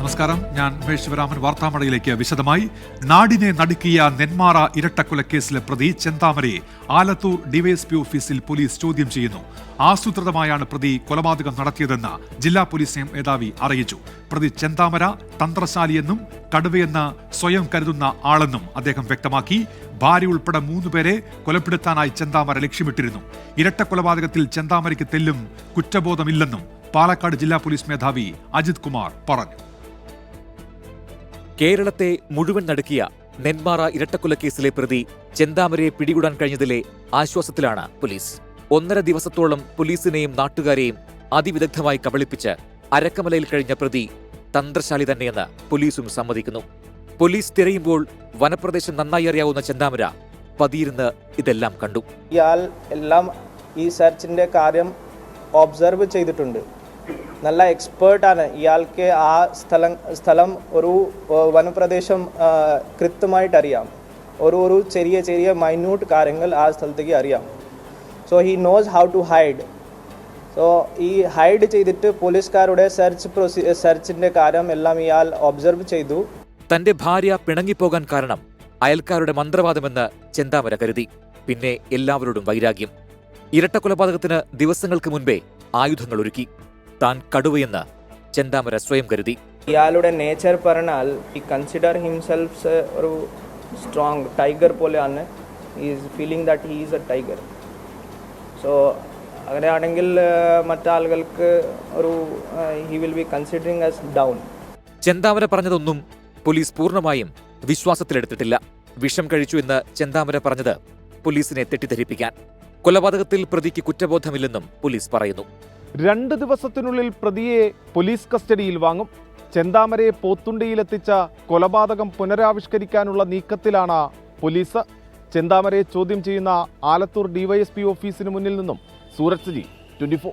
നമസ്കാരം, ഞാൻ ശിവരാമൻ. വാർത്താമഴയിലേക്ക് വിശദമായി. നാടിനെ നടുക്കിയ നെന്മാറ ഇരട്ടക്കൊലക്കേസിലെ പ്രതി ചെന്താമരയെ ആലത്തൂർ ഡിവൈഎസ്പി ഓഫീസിൽ പോലീസ് ചോദ്യം ചെയ്യുന്നു. ആസൂത്രിതമായാണ് പ്രതി കൊലപാതകം നടത്തിയതെന്ന് ജില്ലാ പോലീസ് മേധാവി അറിയിച്ചു. പ്രതി ചെന്താമര തന്ത്രശാലിയെന്നും കടുവയെന്ന് സ്വയം കരുതുന്ന ആളെന്നും അദ്ദേഹം വ്യക്തമാക്കി. ഭാര്യ ഉൾപ്പെടെ 3 പേരെ കൊലപ്പെടുത്താനായി ചെന്താമര ലക്ഷ്യമിട്ടിരുന്നു. ഇരട്ടക്കൊലപാതകത്തിൽ ചെന്താമരയ്ക്ക് തെല്ലും കുറ്റബോധമില്ലെന്നും പാലക്കാട് ജില്ലാ പോലീസ് മേധാവി അജിത് കുമാർ പറഞ്ഞു. കേരളത്തെ മുഴുവൻ നടുക്കിയ നെന്മാറ ഇരട്ടക്കൊലക്കേസിലെ പ്രതി ചെന്താമരയെ പിടികൂടാൻ കഴിഞ്ഞതിലെ ആശ്വാസത്തിലാണ് പോലീസ്. 1.5 ദിവസത്തോളം പോലീസിനെയും നാട്ടുകാരെയും അതിവിദഗ്ധമായി കബളിപ്പിച്ച് അരക്കമലയിൽ കഴിഞ്ഞ പ്രതി തന്ത്രശാലി തന്നെയെന്ന് പോലീസും സമ്മതിക്കുന്നു. പോലീസ് തിരയുമ്പോൾ വനപ്രദേശം നന്നായി അറിയാവുന്ന ചെന്താമര പതിയിരുന്ന് ഇതെല്ലാം കണ്ടു. ഇയാൾ എല്ലാം ഈ സെർച്ചിന്റെ കാര്യം ഒബ്സർവ് ചെയ്തിട്ടുണ്ട്. നല്ല എക്സ്പേർട്ടാണ്. ഇയാൾക്ക് ആ സ്ഥലം ഒരു വനപ്രദേശം കൃത്യമായിട്ട് അറിയാം. ഒരു ചെറിയ ചെറിയ മൈന്യൂട്ട് കാര്യങ്ങൾ ആ സ്ഥലത്തേക്ക് അറിയാം. So he knows how to hide. So ഈ ഹൈഡ് ചെയ്തിട്ട് പോലീസുകാരുടെ സെർച്ചിന്റെ കാര്യം എല്ലാം ഇയാൾ ഒബ്സർവ് ചെയ്തു. തന്റെ ഭാര്യ പിണങ്ങിപ്പോകാൻ കാരണം അയൽക്കാരുടെ മന്ത്രവാദമെന്ന് ചെന്താമര കരുതി. പിന്നെ എല്ലാവരോടും വൈരാഗ്യം. ഇരട്ടക്കൊലപാതകത്തിന് ദിവസങ്ങൾക്ക് മുൻപേ ആയുധങ്ങൾ ഒരുക്കി. താൻ കടുവയെന്ന് ചെന്താമര സ്വയം കരുതി. ഇയാളുടെ നേച്ചർ പറഞ്ഞാൽ ഈ കൺസിഡർ ഹിംസെൽഫ് ഒരു സ്ട്രോങ് ടൈഗർ പോലെയാണ്. Is feeling that he is a tiger. So അങ്ങനെയാണെങ്കിൽ മറ്റാളുകൾക്ക് ഒരു he will be considering as down. Chenthamara പറഞ്ഞതൊന്നും പോലീസ് പൂർണ്ണമായും വിശ്വാസത്തിലെടുത്തിട്ടില്ല. വിഷം കഴിച്ചു എന്ന് ചെന്താമര പറഞ്ഞത് പോലീസിനെ തെറ്റിദ്ധരിപ്പിക്കാൻ. കൊലപാതകത്തിൽ പ്രതിക്ക് കുറ്റബോധമില്ലെന്നും പോലീസ് പറയുന്നു. 2 ദിവസത്തിനുള്ളിൽ പ്രതിയെ പോലീസ് കസ്റ്റഡിയിൽ വാങ്ങും. ചെന്താമരയെ പോത്തുണ്ടിയിലെത്തിച്ച കൊലപാതകം പുനരാവിഷ്കരിക്കാനുള്ള നീക്കത്തിലാണ് പോലീസ്. ചെന്താമരയെ ചോദ്യം ചെയ്യുന്ന ആലത്തൂർ ഡിവൈഎസ്പി ഓഫീസിന് മുന്നിൽ നിന്നും സൂരജ് സജി, 24.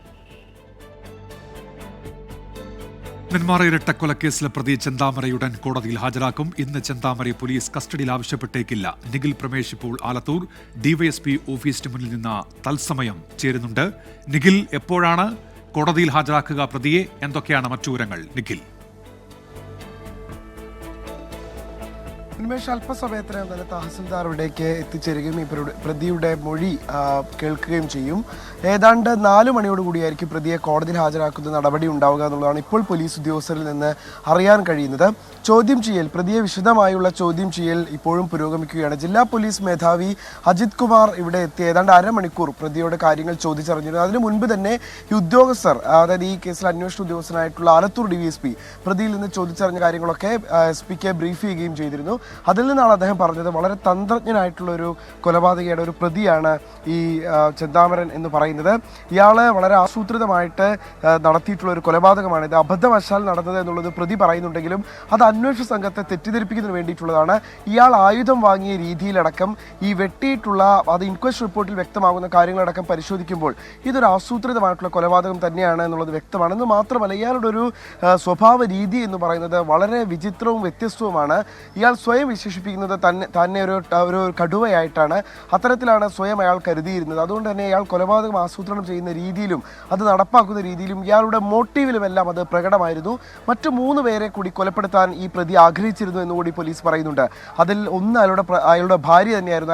നെന്മാറ ഇരട്ടക്കൊലക്കേസിലെ പ്രതി ചെന്താമരയുടൻ കോടതിയിൽ ഹാജരാക്കും. ഇന്ന് ചെന്താമരയെ പോലീസ് കസ്റ്റഡിയിൽ ആവശ്യപ്പെട്ടേക്കില്ല. നിഖിൽ പ്രമേഷ് ഇപ്പോൾ ആലത്തൂർ ഡിവൈഎസ്പി ഓഫീസിന് മുന്നിൽ നിന്ന് തത്സമയം ചേരുന്നുണ്ട്. നിഖിൽ, എപ്പോഴാണ് കോടതിയിൽ ഹാജരാക്കുക പ്രതിയെ? എന്തൊക്കെയാണ് മറ്റു വിവരങ്ങൾ? നിഖിൽ. ഉന്മേഷ്, അല്പസമയത്തിനകം തന്നെ തഹസിൽദാർ ഇവിടേക്ക് എത്തിച്ചേരുകയും ഈ പ്രതിയുടെ മൊഴി കേൾക്കുകയും ചെയ്യും. ഏതാണ്ട് 4 മണിയോടുകൂടിയായിരിക്കും പ്രതിയെ കോടതിയിൽ ഹാജരാക്കുന്ന നടപടി ഉണ്ടാവുക എന്നുള്ളതാണ് ഇപ്പോൾ പോലീസ് ഉദ്യോഗസ്ഥരിൽ നിന്ന് അറിയാൻ കഴിയുന്നത്. ചോദ്യം ചെയ്യൽ, പ്രതിയെ വിശദമായുള്ള ചോദ്യം ചെയ്യൽ ഇപ്പോഴും പുരോഗമിക്കുകയാണ്. ജില്ലാ പോലീസ് മേധാവി അജിത് കുമാർ ഇവിടെ എത്തി ഏതാണ്ട് 1/2 മണിക്കൂർ പ്രതിയുടെ കാര്യങ്ങൾ ചോദിച്ചറിഞ്ഞിരുന്നു. അതിനു മുൻപ് തന്നെ ഈ ഉദ്യോഗസ്ഥർ, അതായത് ഈ കേസിൽ അന്വേഷണ ഉദ്യോഗസ്ഥനായിട്ടുള്ള ആലത്തൂർ ഡിവൈഎസ്പി പ്രതിയിൽ നിന്ന് ചോദിച്ചറിഞ്ഞ കാര്യങ്ങളൊക്കെ SP-ക്ക് ബ്രീഫ് ചെയ്യുകയും ചെയ്തിരുന്നു. അതിൽ നിന്നാണ് അദ്ദേഹം പറഞ്ഞത് വളരെ തന്ത്രജ്ഞനായിട്ടുള്ള ഒരു കൊലപാതകയുടെ ഒരു പ്രതിയാണ് ഈ ചെന്താമരൻ എന്ന് പറയുന്നത്. ഇയാള് വളരെ ആസൂത്രിതമായിട്ട് നടത്തിയിട്ടുള്ള ഒരു കൊലപാതകമാണ്. ഇത് അബദ്ധവശാൽ നടന്നത് എന്നുള്ളത് പ്രതി പറയുന്നുണ്ടെങ്കിലും അത് അന്വേഷണ സംഘത്തെ തെറ്റിദ്ധരിപ്പിക്കുന്നതിന് വേണ്ടിയിട്ടുള്ളതാണ്. ഇയാൾ ആയുധം വാങ്ങിയ രീതിയിലടക്കം ഈ വെട്ടിയിട്ടുള്ള അത് ഇൻക്വസ്റ്റ് റിപ്പോർട്ടിൽ വ്യക്തമാകുന്ന കാര്യങ്ങളടക്കം പരിശോധിക്കുമ്പോൾ ഇതൊരു ആസൂത്രിതമായിട്ടുള്ള കൊലപാതകം തന്നെയാണ് എന്നുള്ളത് വ്യക്തമാണ്. എന്ന് മാത്രമല്ല, ഇയാളുടെ ഒരു സ്വഭാവ രീതി എന്ന് പറയുന്നത് വളരെ വിചിത്രവും വ്യത്യസ്തവുമാണ്. ഇയാൾ സ്വയം വിശേഷിപ്പിക്കുന്നത് തന്നെ ഒരു കടുവയായിട്ടാണ്. അത്തരത്തിലാണ് സ്വയം അയാൾ കരുതിയിരുന്നത്. അതുകൊണ്ട് തന്നെ ഇയാൾ കൊലപാതകം ആസൂത്രണം ചെയ്യുന്ന രീതിയിലും അത് നടപ്പാക്കുന്ന രീതിയിലും ഇയാളുടെ മോട്ടീവിലുമെല്ലാം അത് പ്രകടമായിരുന്നു. മറ്റു 3 പേരെ കൂടി കൊലപ്പെടുത്താൻ ഈ പ്രതി ആഗ്രഹിച്ചിരുന്നു എന്നുകൂടി പോലീസ് പറയുന്നുണ്ട്. അതിൽ ഒന്ന് അയാളുടെ ഭാര്യ തന്നെയായിരുന്നു.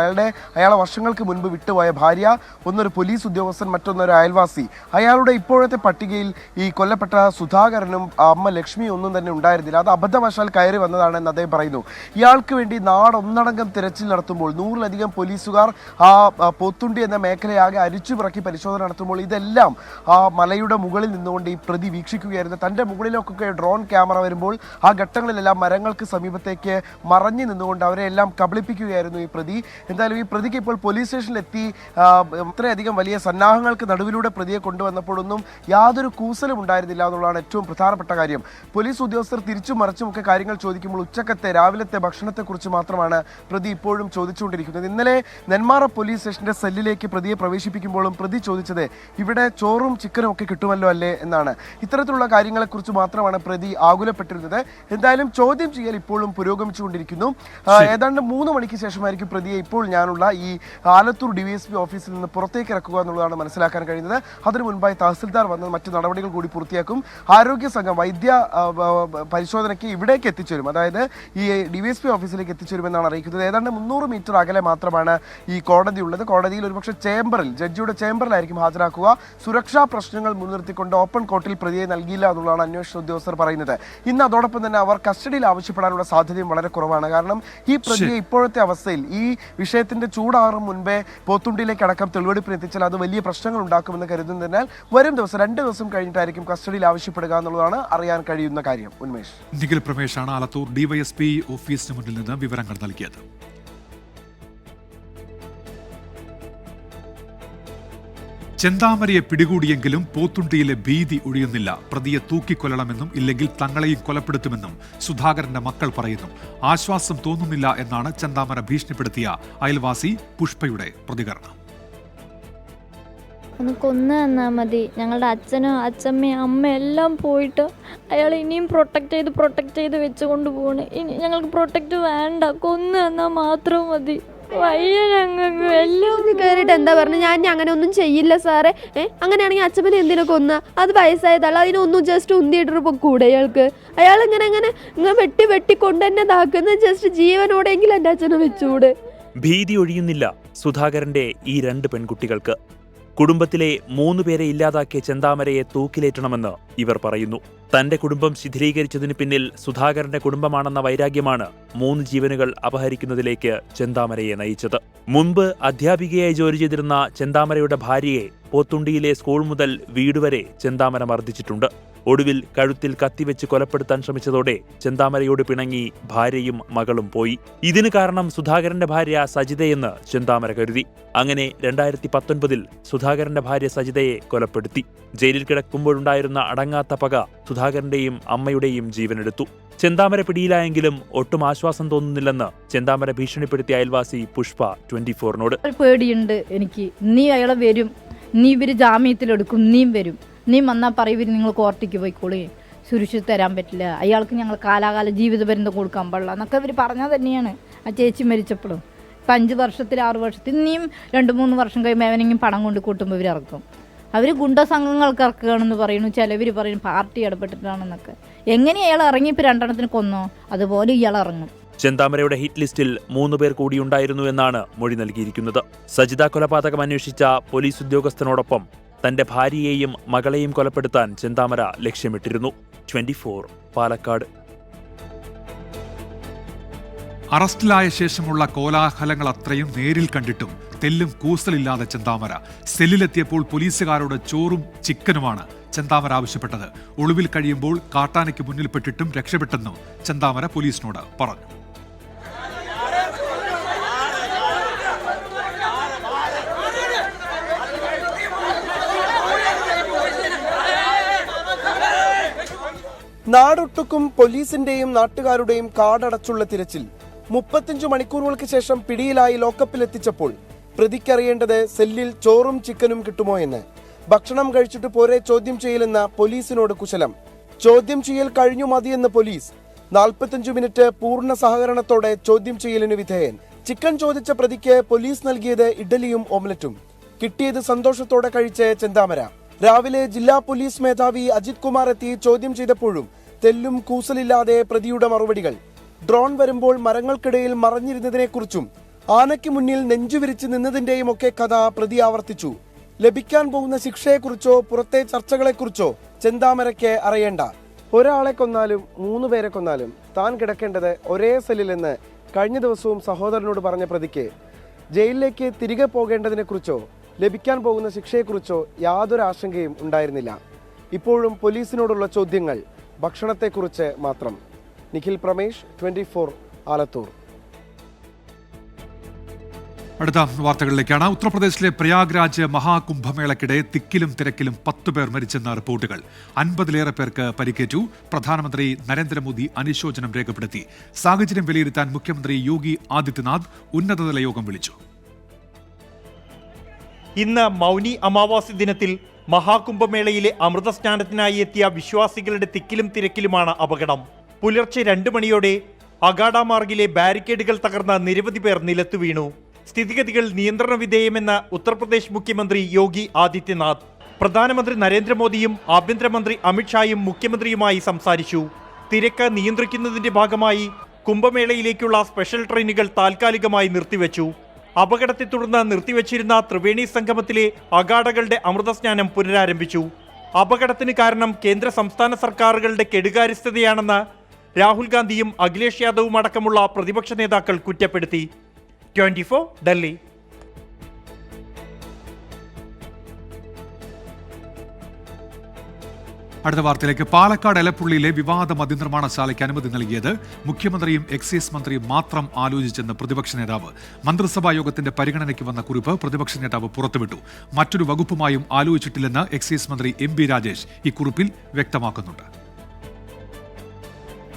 അയാളെ വർഷങ്ങൾക്ക് മുൻപ് വിട്ടുപോയ ഭാര്യ, ഒന്നൊരു പോലീസ് ഉദ്യോഗസ്ഥൻ, മറ്റൊന്നൊരു അയൽവാസി. അയാളുടെ ഇപ്പോഴത്തെ പട്ടികയിൽ ഈ കൊല്ലപ്പെട്ട സുധാകരനും അമ്മ ലക്ഷ്മിയും ഒന്നും തന്നെ ഉണ്ടായിരുന്നില്ല. അത് അബദ്ധവശാൽ കയറി വന്നതാണെന്ന് അദ്ദേഹം പറയുന്നു. ഇയാൾക്ക് വേണ്ടി നാടൊന്നടങ്കം തിരച്ചിൽ നടത്തുമ്പോൾ 100-ലധികം പോലീസുകാർ ആ പോത്തുണ്ടി എന്ന മേഖലയാകെ അരിച്ചുപിറക്കി പരിശോധന നടത്തുമ്പോൾ ഇതെല്ലാം ആ മലയുടെ മുകളിൽ നിന്നുകൊണ്ട് ഈ പ്രതി വീക്ഷിക്കുകയായിരുന്നു. തൻ്റെ മുകളിലൊക്കെ ഡ്രോൺ ക്യാമറ വരുമ്പോൾ ആ ഘട്ടങ്ങളിലെല്ലാം മരങ്ങൾക്ക് സമീപത്തേക്ക് മറഞ്ഞു നിന്നുകൊണ്ട് അവരെ എല്ലാം കബളിപ്പിക്കുകയായിരുന്നു ഈ പ്രതി. എന്തായാലും ഈ പ്രതിക്ക് ഇപ്പോൾ പോലീസ് സ്റ്റേഷനിലെത്തി ഇത്രയധികം വലിയ സന്നാഹങ്ങൾക്ക് നടുവിലൂടെ പ്രതിയെ കൊണ്ടുവന്നപ്പോഴൊന്നും യാതൊരു കൂസലും ഉണ്ടായിരുന്നില്ല എന്നുള്ളതാണ് ഏറ്റവും പ്രധാനപ്പെട്ട കാര്യം. പോലീസ് ഉദ്യോഗസ്ഥർ തിരിച്ചും മറിച്ചുമൊക്കെ കാര്യങ്ങൾ ചോദിക്കുമ്പോൾ ഉച്ചക്കത്തെ രാവിലത്തെ ഭക്ഷണ ഭക്ഷണത്തെക്കുറിച്ച് മാത്രമാണ് പ്രതി ഇപ്പോഴും ചോദിച്ചുകൊണ്ടിരിക്കുന്നത്. ഇന്നലെ നെന്മാറ പോലീസ് സ്റ്റേഷന്റെ സെല്ലിലേക്ക് പ്രതിയെ പ്രവേശിപ്പിക്കുമ്പോഴും പ്രതി ചോദിച്ചത് ഇവിടെ ചോറും ചിക്കനും ഒക്കെ കിട്ടുമല്ലോ അല്ലേ എന്നാണ്. ഇത്തരത്തിലുള്ള കാര്യങ്ങളെക്കുറിച്ച് മാത്രമാണ് പ്രതി ആകുലപ്പെട്ടിരുന്നത്. എന്തായാലും ചോദ്യം ചെയ്യൽ ഇപ്പോഴും പുരോഗമിച്ചുകൊണ്ടിരിക്കുന്നു. ഏതാണ്ട് 3 മണിക്ക് ശേഷമായിരിക്കും പ്രതിയെ ഇപ്പോൾ ഞാനുള്ള ഈ ആലത്തൂർ DYSP ഓഫീസിൽ നിന്ന് പുറത്തേക്ക് ഇറക്കുക എന്നുള്ളതാണ് മനസ്സിലാക്കാൻ കഴിയുന്നത്. അതിനു മുൻപായി തഹസിൽദാർ വന്ന് മറ്റു നടപടികൾ കൂടി പൂർത്തിയാക്കും. ആരോഗ്യ സംഘം വൈദ്യ പരിശോധനയ്ക്ക് ഇവിടേക്ക് എത്തിച്ചേരും, അതായത് ഈ DYSP ഓഫീസിലേക്ക് എത്തിച്ചേരുമെന്നാണ് അറിയിക്കുന്നത്. ഏതാണ്ട് 300 മീറ്റർ അകലെ മാത്രമാണ് ഈ കോടതി ഉള്ളത്. കോടതിയിൽ ഒരുപക്ഷെ ജഡ്ജിയുടെ ചേംബറിലായിരിക്കും ഹാജരാക്കുക. സുരക്ഷാ പ്രശ്നങ്ങൾ മുൻനിർത്തിക്കൊണ്ട് ഓപ്പൺ കോർട്ടിൽ പ്രതിയെ നൽകിയില്ല എന്നുള്ളതാണ് അന്വേഷണ ഉദ്യോഗസ്ഥർ പറയുന്നത്. ഇന്ന് അതോടൊപ്പം തന്നെ അവർ കസ്റ്റഡിയിൽ ആവശ്യപ്പെടാനുള്ള സാധ്യതയും വളരെ കുറവാണ്. കാരണം ഈ പ്രതിയെ ഇപ്പോഴത്തെ അവസ്ഥയിൽ ഈ വിഷയത്തിന്റെ ചൂടാറും മുൻപേ പോത്തുണ്ടിയിലേക്ക് അടക്കം തെളിവെടുപ്പിന് എത്തിച്ചാൽ അത് വലിയ പ്രശ്നങ്ങൾ ഉണ്ടാക്കുമെന്ന് കരുതുന്നതിനാൽ വരും ദിവസം 2 ദിവസം കഴിഞ്ഞിട്ടായിരിക്കും കസ്റ്റഡിയിൽ ആവശ്യപ്പെടുക എന്നുള്ളതാണ് അറിയാൻ കഴിയുന്ന കാര്യം. ഉന്മേഷ്. നിഖിൽ പ്രമേശാണ് ആലത്തൂർ DYSP ഓഫീസിന് മുന്നിൽ നിന്ന് വിവരങ്ങൾ നൽകിയത്. ചെന്താമരയെ പിടികൂടിയെങ്കിലും പോത്തുണ്ടിയിലെ ഭീതി ഒഴിയുന്നില്ല. പ്രതിയെ തൂക്കിക്കൊല്ലണമെന്നും ഇല്ലെങ്കിൽ തങ്ങളെയും കൊലപ്പെടുത്തുമെന്നും സുധാകരന്റെ മക്കൾ പറയുന്നു. ആശ്വാസം തോന്നുന്നില്ല എന്നാണ് ചെന്താമര ഭീഷണിപ്പെടുത്തിയ അയൽവാസി പുഷ്പയുടെ പ്രതികരണം. ഒന്ന് കൊന്നു തന്നാൽ മതി. ഞങ്ങളുടെ അച്ഛനും അച്ഛമ്മയും അമ്മ എല്ലാം പോയിട്ട് അയാൾ ഇനിയും പ്രൊട്ടക്റ്റ് ചെയ്ത് വെച്ചുകൊണ്ട് പോകണ്. ഇനി ഞങ്ങൾക്ക് പ്രൊട്ടക്റ്റ് വേണ്ട, കൊന്നു തന്നാൽ മാത്രം മതി. വയ്യ ഞങ്ങൾക്ക് എല്ലാം കയറിയിട്ട് എന്താ പറഞ്ഞു, ഞാൻ അങ്ങനെ ഒന്നും ചെയ്യില്ല സാറേ. അങ്ങനെയാണെങ്കിൽ അച്ഛമ്മനെ എന്തിനാ കൊന്ന? അത് വയസ്സായതല്ല, അതിനൊന്നും ജസ്റ്റ് ഉന്തിയിട്ടൊരു പൊക്കൂടെ അയാൾക്ക്? അയാൾ ഇങ്ങനെ വെട്ടിക്കൊണ്ട് തന്നെ ഇതാക്കുന്ന ജസ്റ്റ് ജീവനോടെങ്കിലും എൻ്റെ അച്ഛനെ വെച്ചുകൂടെ? ഭീതി ഒഴിയുന്നില്ല സുധാകരന്റെ ഈ 2 പെൺകുട്ടികൾക്ക്. കുടുംബത്തിലെ 3 പേരെ ഇല്ലാതാക്കിയ ചെന്താമരയെ തൂക്കിലേറ്റണമെന്ന് ഇവർ പറയുന്നു. തന്റെ കുടുംബം ശിഥിലീകരിച്ചതിന് പിന്നിൽ സുധാകരന്റെ കുടുംബമാണെന്ന വൈരാഗ്യമാണ് 3 ജീവനുകൾ അപഹരിക്കുന്നതിലേക്ക് ചെന്താമരയെ നയിച്ചത്. മുൻപ് അധ്യാപികയായി ജോലി ചെയ്തിരുന്ന ചെന്താമരയുടെ ഭാര്യയെ പോത്തുണ്ടിയിലെ സ്കൂൾ മുതൽ വീട് വരെ ചെന്താമര മർദ്ദിച്ചിട്ടുണ്ട്. ഒടുവിൽ കഴുത്തിൽ കത്തിവെച്ച് കൊലപ്പെടുത്താൻ ശ്രമിച്ചതോടെ ചെന്താമരയോട് പിണങ്ങി ഭാര്യയും മകളും പോയി. ഇതിന് കാരണം സുധാകരന്റെ ഭാര്യ സജിതയെന്ന് ചെന്താമര കരുതി. അങ്ങനെ 2019 സുധാകരന്റെ ഭാര്യ സജിതയെ കൊലപ്പെടുത്തി. ജയിലിൽ കിടക്കുമ്പോഴുണ്ടായിരുന്ന അടങ്ങാത്ത പക സുധാകരന്റെയും അമ്മയുടെയും ജീവനെടുത്തു. ചെന്താമര പിടിയിലായെങ്കിലും ഒട്ടും ആശ്വാസം തോന്നുന്നില്ലെന്ന് ചെന്താമര ഭീഷണിപ്പെടുത്തിയ അയൽവാസി പുഷ്പ 24നോട്. പേടിയുണ്ട് എനിക്ക്. നീ അയാളെ വരും, നീ ഇവര് ജാമ്യത്തിലെടുക്കും, നീയും വരും, നീ വന്നാൽ പറയും നിങ്ങൾ കോർട്ടിക്ക് പോയിക്കോളി, സുരക്ഷിത തരാൻ പറ്റില്ല, അയാൾക്ക് ഞങ്ങൾ കാലാകാല ജീവിതപര്യന്തം കൊടുക്കാൻ പാടില്ല എന്നൊക്കെ ഇവർ പറഞ്ഞാൽ തന്നെയാണ് ആ ചേച്ചി മരിച്ചപ്പോഴും. ഇപ്പം 5 വർഷത്തിൽ 6 വർഷത്തിൽ ഇനിയും 2-3 വർഷം കഴിയുമ്പോൾ അവനെങ്കിലും പണം കൊണ്ട് കൂട്ടുമ്പോൾ ഇവർ ഇറക്കും. അവർ ഗുണ്ട സംഘങ്ങൾക്ക് ഇറക്കുകയാണെന്ന് പറയുന്നു, ചിലവർ പറയുന്നു പാർട്ടി ഇടപെട്ടിട്ടാണെന്നൊക്കെ. എങ്ങനെ അയാൾ ഇറങ്ങി ഇപ്പോൾ 2 എണ്ണത്തിന് കൊന്നോ അതുപോലെ ഇയാൾ ഇറങ്ങും. ചെന്താമരയുടെ ഹിറ്റ് ലിസ്റ്റിൽ 3 പേർ കൂടിയുണ്ടായിരുന്നു എന്നാണ് മൊഴി നൽകിയിരിക്കുന്നത്. സജിത കൊലപാതകം അന്വേഷിച്ച പോലീസ് ഉദ്യോഗസ്ഥനോടൊപ്പം തന്റെ ഭാര്യയെയും മകളെയും കൊലപ്പെടുത്താൻ ചെന്താമര ലക്ഷ്യമിട്ടിരുന്നു. 24 പാലക്കാട്. അറസ്റ്റിലായ ശേഷമുള്ള കോലാഹലങ്ങൾ അത്രയും നേരിൽ കണ്ടിട്ടും തെല്ലും കൂസലില്ലാതെ ചെന്താമര സെല്ലിലെത്തിയപ്പോൾ പോലീസുകാരോട് ചോറും ചിക്കനുമാണ് ചെന്താമര ആവശ്യപ്പെട്ടത്. ഒളിവിൽ കഴിയുമ്പോൾ കാട്ടാനയ്ക്ക് മുന്നിൽപ്പെട്ടിട്ടും രക്ഷപ്പെട്ടെന്നും ചെന്താമര പോലീസിനോട് പറഞ്ഞു. നാടൊട്ടുക്കും പോലീസിന്റെയും നാട്ടുകാരുടെയും കാടടച്ചുള്ള തിരച്ചിൽ 35 മണിക്കൂറുകൾക്ക് ശേഷം പിടിയിലായി ലോക്കപ്പിലെത്തിച്ചപ്പോൾ പ്രതിക്കറിയേണ്ടത് സെല്ലിൽ ചോറും ചിക്കനും കിട്ടുമോ എന്ന്. ഭക്ഷണം കഴിച്ചിട്ട് പോരെ ചോദ്യം ചെയ്യലെന്ന പോലീസിനോട് കുശലം. ചോദ്യം ചെയ്യൽ കഴിഞ്ഞു മതിയെന്ന് പോലീസ്. 45 മിനിറ്റ് പൂർണ്ണ സഹകരണത്തോടെ ചോദ്യം ചെയ്യലിന് വിധേയൻ. ചിക്കൻ ചോദിച്ച പ്രതിക്ക് പോലീസ് നൽകിയത് ഇഡലിയും ഓംലറ്റും. കിട്ടിയത് സന്തോഷത്തോടെ കഴിച്ച് ചെന്താമര. രാവിലെ ജില്ലാ പോലീസ് മേധാവി അജിത് കുമാർ എത്തി ചോദ്യം ചെയ്തപ്പോഴും തെല്ലും കൂസലില്ലാതെ പ്രതിയുടെ മറുപടികൾ. ഡ്രോൺ വരുമ്പോൾ മരങ്ങൾക്കിടയിൽ മറഞ്ഞിരുന്നതിനെക്കുറിച്ചും ആനയ്ക്ക് മുന്നിൽ നെഞ്ചുവിരിച്ച് നിന്നതിന്റെയും ഒക്കെ കഥ പ്രതി ആവർത്തിച്ചു. ലഭിക്കാൻ പോകുന്ന ശിക്ഷയെക്കുറിച്ചോ പുറത്തെ ചർച്ചകളെക്കുറിച്ചോ ചെന്താമരയ്ക്ക് അറിയേണ്ട. ഒരാളെ കൊന്നാലും 3 പേരെ കൊന്നാലും താൻ കിടക്കേണ്ടത് ഒരേ സെല്ലിലെന്ന് കഴിഞ്ഞ ദിവസവും സഹോദരനോട് പറഞ്ഞ പ്രതിക്ക് ജയിലിലേക്ക് തിരികെ പോകേണ്ടതിനെക്കുറിച്ചോ ലഭിക്കാൻ പോകുന്ന ശിക്ഷയെക്കുറിച്ചോ യാതൊരു ആശങ്കയും ഉണ്ടായിരുന്നില്ല. ഇപ്പോഴും പോലീസിനോടുള്ള ചോദ്യങ്ങൾ ഭക്ഷണത്തെക്കുറിച്ച് മാത്രം. നിഖിൽ പ്രമേഷ്, 24 ആലത്തൂർ. അടുത്ത വാർത്തകളിലേക്കാണ്. ഉത്തർപ്രദേശിലെ പ്രയാഗ്രാജ് മഹാകുംഭമേളയ്ക്കിടെ തിക്കിലും തിരക്കിലും 10 പേർ മരിച്ചെന്ന റിപ്പോർട്ടുകൾ. 50-ലേറെ പേർക്ക് പരിക്കേറ്റു. പ്രധാനമന്ത്രി നരേന്ദ്രമോദി അനുശോചനം രേഖപ്പെടുത്തി. സാഹചര്യം വിലയിരുത്താൻ മുഖ്യമന്ത്രി യോഗി ആദിത്യനാഥ് ഉന്നതതല യോഗം വിളിച്ചു. ഇന്ന് മൗനി അമാവാസി ദിനത്തിൽ മഹാകുംഭമേളയിലെ അമൃതസ്നാനത്തിനായി എത്തിയ വിശ്വാസികളുടെ തിക്കിലും തിരക്കിലുമാണ് അപകടം. പുലർച്ചെ 2 മണിയോടെ അഗാഡ മാർഗിലെ ബാരിക്കേഡുകൾ തകർന്ന നിരവധി പേർ നിലത്തു വീണു. സ്ഥിതിഗതികൾ നിയന്ത്രണ വിധേയമെന്ന് ഉത്തർപ്രദേശ് മുഖ്യമന്ത്രി യോഗി ആദിത്യനാഥ്. പ്രധാനമന്ത്രി നരേന്ദ്രമോദിയും ആഭ്യന്തരമന്ത്രി അമിത്ഷായും മുഖ്യമന്ത്രിയുമായി സംസാരിച്ചു. തിരക്ക് നിയന്ത്രിക്കുന്നതിന്റെ ഭാഗമായി കുംഭമേളയിലേക്കുള്ള സ്പെഷ്യൽ ട്രെയിനുകൾ താൽക്കാലികമായി നിർത്തിവെച്ചു. അപകടത്തെ തുടർന്ന് നിർത്തിവെച്ചിരുന്ന ത്രിവേണി സംഗമത്തിലെ അഗാഡകളുടെ അമൃതസ്നാനം പുനരാരംഭിച്ചു. അപകടത്തിന് കാരണം കേന്ദ്ര സംസ്ഥാന സർക്കാരുകളുടെ കെടുകാര്യസ്ഥതയാണെന്ന് രാഹുൽ ഗാന്ധിയും അഖിലേഷ് യാദവും അടക്കമുള്ള പ്രതിപക്ഷ നേതാക്കൾ കുറ്റപ്പെടുത്തി. 24 ഡൽഹി. അടുത്ത വാർത്തയിലേക്ക്. പാലക്കാട് എലപ്പുള്ളിയിലെ വിവാദ മദ്യനിർമ്മാണശാലയ്ക്ക് അനുമതി നൽകിയത് മുഖ്യമന്ത്രിയും എക്സൈസ് മന്ത്രിയും മാത്രം ആലോചിച്ചെന്ന് പ്രതിപക്ഷ നേതാവ്. മന്ത്രിസഭാ യോഗത്തിന്റെ പരിഗണനയ്ക്ക് വന്ന കുറിപ്പ് പ്രതിപക്ഷ നേതാവ് പുറത്തുവിട്ടു. മറ്റൊരു വകുപ്പുമായും ആലോചിച്ചിട്ടില്ലെന്ന് എക്സൈസ് മന്ത്രി MB രാജേഷ് ഈ കുറിപ്പിൽ വ്യക്തമാക്കുന്നുണ്ട്.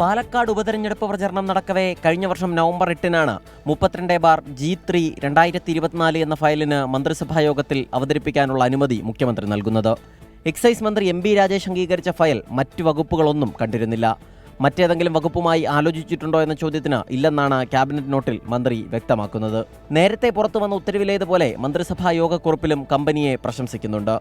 പാലക്കാട് ഉപതെരഞ്ഞെടുപ്പ് പ്രചരണം നടക്കവേ കഴിഞ്ഞ വർഷം നവംബർ 8-നാണ് 32/G3 2024 എന്ന ഫയലിന് മന്ത്രിസഭായോഗത്തിൽ അവതരിപ്പിക്കാനുള്ള അനുമതി മുഖ്യമന്ത്രി നൽകുന്നത്. എക്സൈസ് മന്ത്രി MB രാജേഷ് അംഗീകരിച്ച ഫയൽ മറ്റു വകുപ്പുകളൊന്നും കണ്ടിരുന്നില്ല. മറ്റേതെങ്കിലും വകുപ്പുമായി ആലോചിച്ചിട്ടുണ്ടോ എന്ന ചോദ്യത്തിന് ഇല്ലെന്നാണ് ക്യാബിനറ്റ് നോട്ടിൽ മന്ത്രി വ്യക്തമാക്കുന്നത്. നേരത്തെ പുറത്തുവന്ന ഉത്തരവിലേതുപോലെ മന്ത്രിസഭാ യോഗക്കുറിപ്പിലും കമ്പനിയെ പ്രശംസിക്കുന്നുണ്ട്.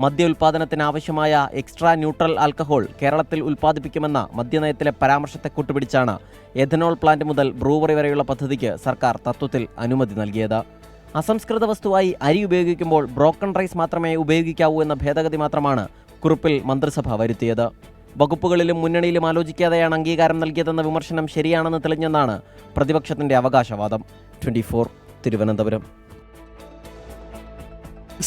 മദ്യ ഉൽപ്പാദനത്തിന് ആവശ്യമായ എക്സ്ട്രാ ന്യൂട്രൽ ആൽക്കഹോൾ കേരളത്തിൽ ഉൽപ്പാദിപ്പിക്കുമെന്ന മദ്യനയത്തിലെ പരാമർശത്തെ കൂട്ടുപിടിച്ചാണ് എഥനോൾ പ്ലാന്റ് മുതൽ ബ്രൂവറി വരെയുള്ള പദ്ധതിക്ക് സർക്കാർ തത്വത്തിൽ അനുമതി നൽകിയത്. അസംസ്കൃത വസ്തുവായി അരി ഉപയോഗിക്കുമ്പോൾ ബ്രോക്കൺ റൈസ് മാത്രമേ ഉപയോഗിക്കാവൂ എന്ന ഭേദഗതി മാത്രമാണ് കുറിപ്പിൽ മന്ത്രിസഭ വരുത്തിയത്. വകുപ്പുകളിലും മുന്നണിയിലും ആലോചിക്കാതെയാണ് അംഗീകാരം നൽകിയതെന്ന വിമർശനം ശരിയാണെന്ന് തെളിഞ്ഞെന്നാണ് പ്രതിപക്ഷത്തിന്റെ അവകാശവാദം. 24 തിരുവനന്തപുരം.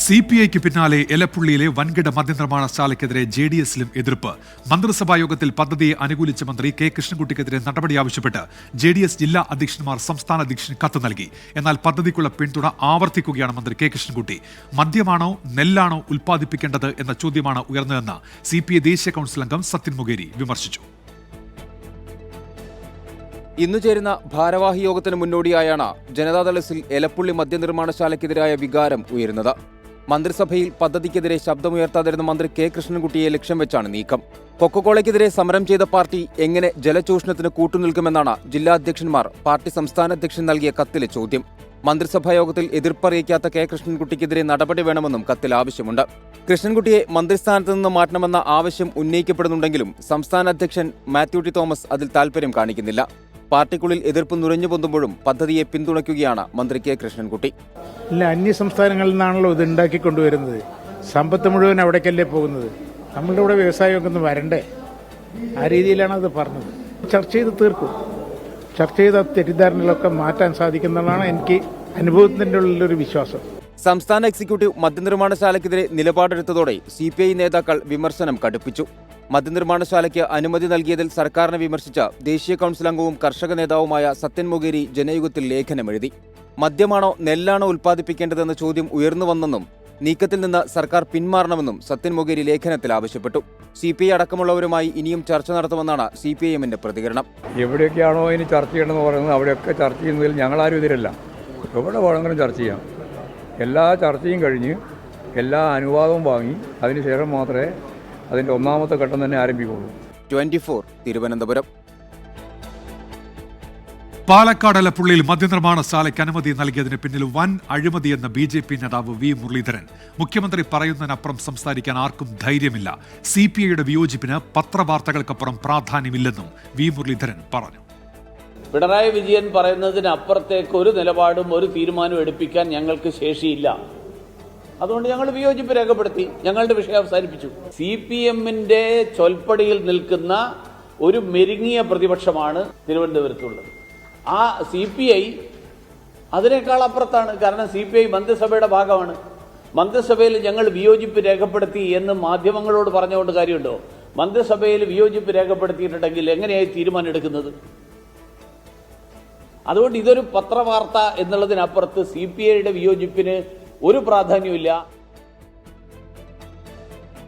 CPIക്ക് പിന്നാലെ എലപ്പുള്ളിയിലെ വൻകിട മദ്യനിർമ്മാണശാലയ്ക്കെതിരെ JDSലും എതിർപ്പ്. മന്ത്രിസഭായോഗത്തിൽ പദ്ധതിയെ അനുകൂലിച്ച മന്ത്രി K കൃഷ്ണൻകുട്ടിക്കെതിരെ നടപടി ആവശ്യപ്പെട്ട് JDS ജില്ലാ അധ്യക്ഷന്മാർ സംസ്ഥാന അധ്യക്ഷന് കത്ത് നൽകി. എന്നാൽ പദ്ധതിക്കുള്ള പിന്തുണ ആവർത്തിക്കുകയാണ് മന്ത്രി K കൃഷ്ണൻകുട്ടി. മദ്യമാണോ നെല്ലാണോ ഉൽപ്പാദിപ്പിക്കേണ്ടത് എന്ന ചോദ്യമാണ് ഉയർന്നതെന്ന് CPI ദേശീയ കൗൺസിൽ അംഗം സത്യൻ മുഖേരി വിമർശിച്ചു. ഇന്നു ചേരുന്ന ഭാരവാഹി യോഗത്തിന് മുന്നോടിയായാണ് ജനതാദൾ എസിൽ എലപ്പുള്ളി മദ്യനിർമ്മാണശാലയ്ക്കെതിരായ വികാരം ഉയരുന്നത്. മന്ത്രിസഭയിൽ പദ്ധതിക്കെതിരെ ശബ്ദമുയർത്താതിരുന്ന മന്ത്രി K കൃഷ്ണൻകുട്ടിയെ ലക്ഷ്യം വെച്ചാണ് നീക്കം. കൊക്കക്കോളയ്ക്കെതിരെ സമരം ചെയ്ത പാർട്ടി എങ്ങനെ ജലചൂഷണത്തിന് കൂട്ടുനിൽക്കുമെന്നാണ് ജില്ലാ അധ്യക്ഷന്മാർ പാർട്ടി സംസ്ഥാന അധ്യക്ഷൻ നൽകിയ കത്തിലെ ചോദ്യം. മന്ത്രിസഭാ യോഗത്തിൽ എതിർപ്പറിയിക്കാത്ത K കൃഷ്ണൻകുട്ടിക്കെതിരെ നടപടി വേണമെന്നും കത്തിൽ ആവശ്യമുണ്ട്. കൃഷ്ണൻകുട്ടിയെ മന്ത്രിസ്ഥാനത്ത് നിന്ന് മാറ്റണമെന്ന ആവശ്യം ഉന്നയിക്കപ്പെടുന്നുണ്ടെങ്കിലും സംസ്ഥാന അധ്യക്ഷൻ മാത്യു ടി തോമസ് അതിൽ താൽപര്യം കാണിക്കുന്നില്ല. പാർട്ടിക്കുള്ളിൽ എതിർപ്പ് നുരഞ്ഞു പൊന്തുമ്പോഴും പദ്ധതിയെ പിന്തുണയ്ക്കുകയാണ് മന്ത്രി K കൃഷ്ണൻകുട്ടി. ഇല്ല, അന്യ സംസ്ഥാനങ്ങളിൽ നിന്നാണല്ലോ ഇത് ഉണ്ടാക്കിക്കൊണ്ടുവരുന്നത്. സമ്പത്ത് മുഴുവൻ അവിടേക്കല്ലേ പോകുന്നത്. നമ്മളുടെ ഇവിടെ വ്യവസായമൊക്കെ ഒന്ന് വരണ്ടേ? ആ രീതിയിലാണ് അത് പറഞ്ഞത്. ചർച്ച ചെയ്ത് തീർക്കും. ചർച്ച ചെയ്ത തെറ്റിദ്ധാരണകളൊക്കെ മാറ്റാൻ സാധിക്കുന്നതാണ് എനിക്ക് അനുഭവത്തിൻ്റെ ഉള്ളിലൊരു വിശ്വാസം. സംസ്ഥാന എക്സിക്യൂട്ടീവ് മദ്യനിർമ്മാണശാലയ്ക്കെതിരെ നിലപാടെടുത്തതോടെ CPI നേതാക്കൾ വിമർശനം കടുപ്പിച്ചു. മദ്യനിർമ്മാണശാലയ്ക്ക് അനുമതി നൽകിയതിൽ സർക്കാരിനെ വിമർശിച്ച ദേശീയ കൗൺസിൽ അംഗവും കർഷക നേതാവുമായ സത്യൻ മുഖേരി ജനയുഗത്തിൽ ലേഖനമെഴുതി. മദ്യമാണോ നെല്ലാണോ ഉൽപ്പാദിപ്പിക്കേണ്ടതെന്ന ചോദ്യം ഉയർന്നുവന്നെന്നും നീക്കത്തിൽ നിന്ന് സർക്കാർ പിന്മാറണമെന്നും സത്യൻ മുഖേരി ലേഖനത്തിൽ ആവശ്യപ്പെട്ടു. CPI അടക്കമുള്ളവരുമായി ഇനിയും ചർച്ച നടത്തുമെന്നാണ് CPIMന്റെ പ്രതികരണം. എവിടെയൊക്കെയാണോ ഇനി ചർച്ച ചെയ്യണമെന്ന് പറയുന്നത് അവിടെയൊക്കെ ചർച്ച ചെയ്യുന്നതിൽ ഞങ്ങളാരും എതിരല്ല. എവിടെ വേണമെങ്കിലും ചർച്ച ചെയ്യാം. എല്ലാ ചർച്ചയും കഴിഞ്ഞ് എല്ലാ അനുവാദവും വാങ്ങി അതിനുശേഷം മാത്രമേ അതിൻ്റെ ഒന്നാമത്തെ ഘട്ടം തന്നെ ആരംഭിക്കുള്ളൂ. 24 തിരുവനന്തപുരം. പാലക്കാട് എലപ്പുള്ളിയിൽ മദ്യനിർമ്മാണശാലയ്ക്ക് അനുമതി നൽകിയതിന് പിന്നിൽ വൻ അഴിമതിയെന്ന് BJP നേതാവ് V മുരളീധരൻ. മുഖ്യമന്ത്രി പറയുന്നതിനപ്പുറം സംസാരിക്കാൻ ആർക്കും ധൈര്യമില്ല. CPIയുടെ വിയോജിപ്പിന് പത്രവാർത്തകൾക്കപ്പുറം പ്രാധാന്യമില്ലെന്നും V മുരളീധരൻ പറഞ്ഞു. പിണറായി വിജയൻ പറയുന്നതിനപ്പുറത്തേക്ക് ഒരു നിലപാടും ഒരു തീരുമാനവും എടുപ്പിക്കാൻ ഞങ്ങൾക്ക് ശേഷിയില്ല. അതുകൊണ്ട് ഞങ്ങൾ വിയോജിപ്പ് രേഖപ്പെടുത്തി, ഞങ്ങളുടെ വിഷയം അവസാനിപ്പിച്ചു. CPMന്റെ ചൊൽപ്പടിയിൽ നിൽക്കുന്ന ഒരു മെരുങ്ങിയ പ്രതിപക്ഷമാണ് തിരുവനന്തപുരത്തുള്ളത്. ആ CPI അതിനേക്കാൾ അപ്പുറത്താണ്. കാരണം CPI മന്ത്രിസഭയുടെ ഭാഗമാണ്. മന്ത്രിസഭയിൽ ഞങ്ങൾ വിയോജിപ്പ് രേഖപ്പെടുത്തി എന്ന് മാധ്യമങ്ങളോട് പറഞ്ഞുകൊണ്ട് കാര്യമുണ്ടോ? മന്ത്രിസഭയിൽ വിയോജിപ്പ് രേഖപ്പെടുത്തിയിട്ടുണ്ടെങ്കിൽ എങ്ങനെയായി തീരുമാനം എടുക്കുന്നത്? അതുകൊണ്ട് ഇതൊരു പത്രവാർത്ത എന്നുള്ളതിനപ്പുറത്ത് CPIയുടെ വിയോജിപ്പിന് ഒരു പ്രാധാന്യമില്ല.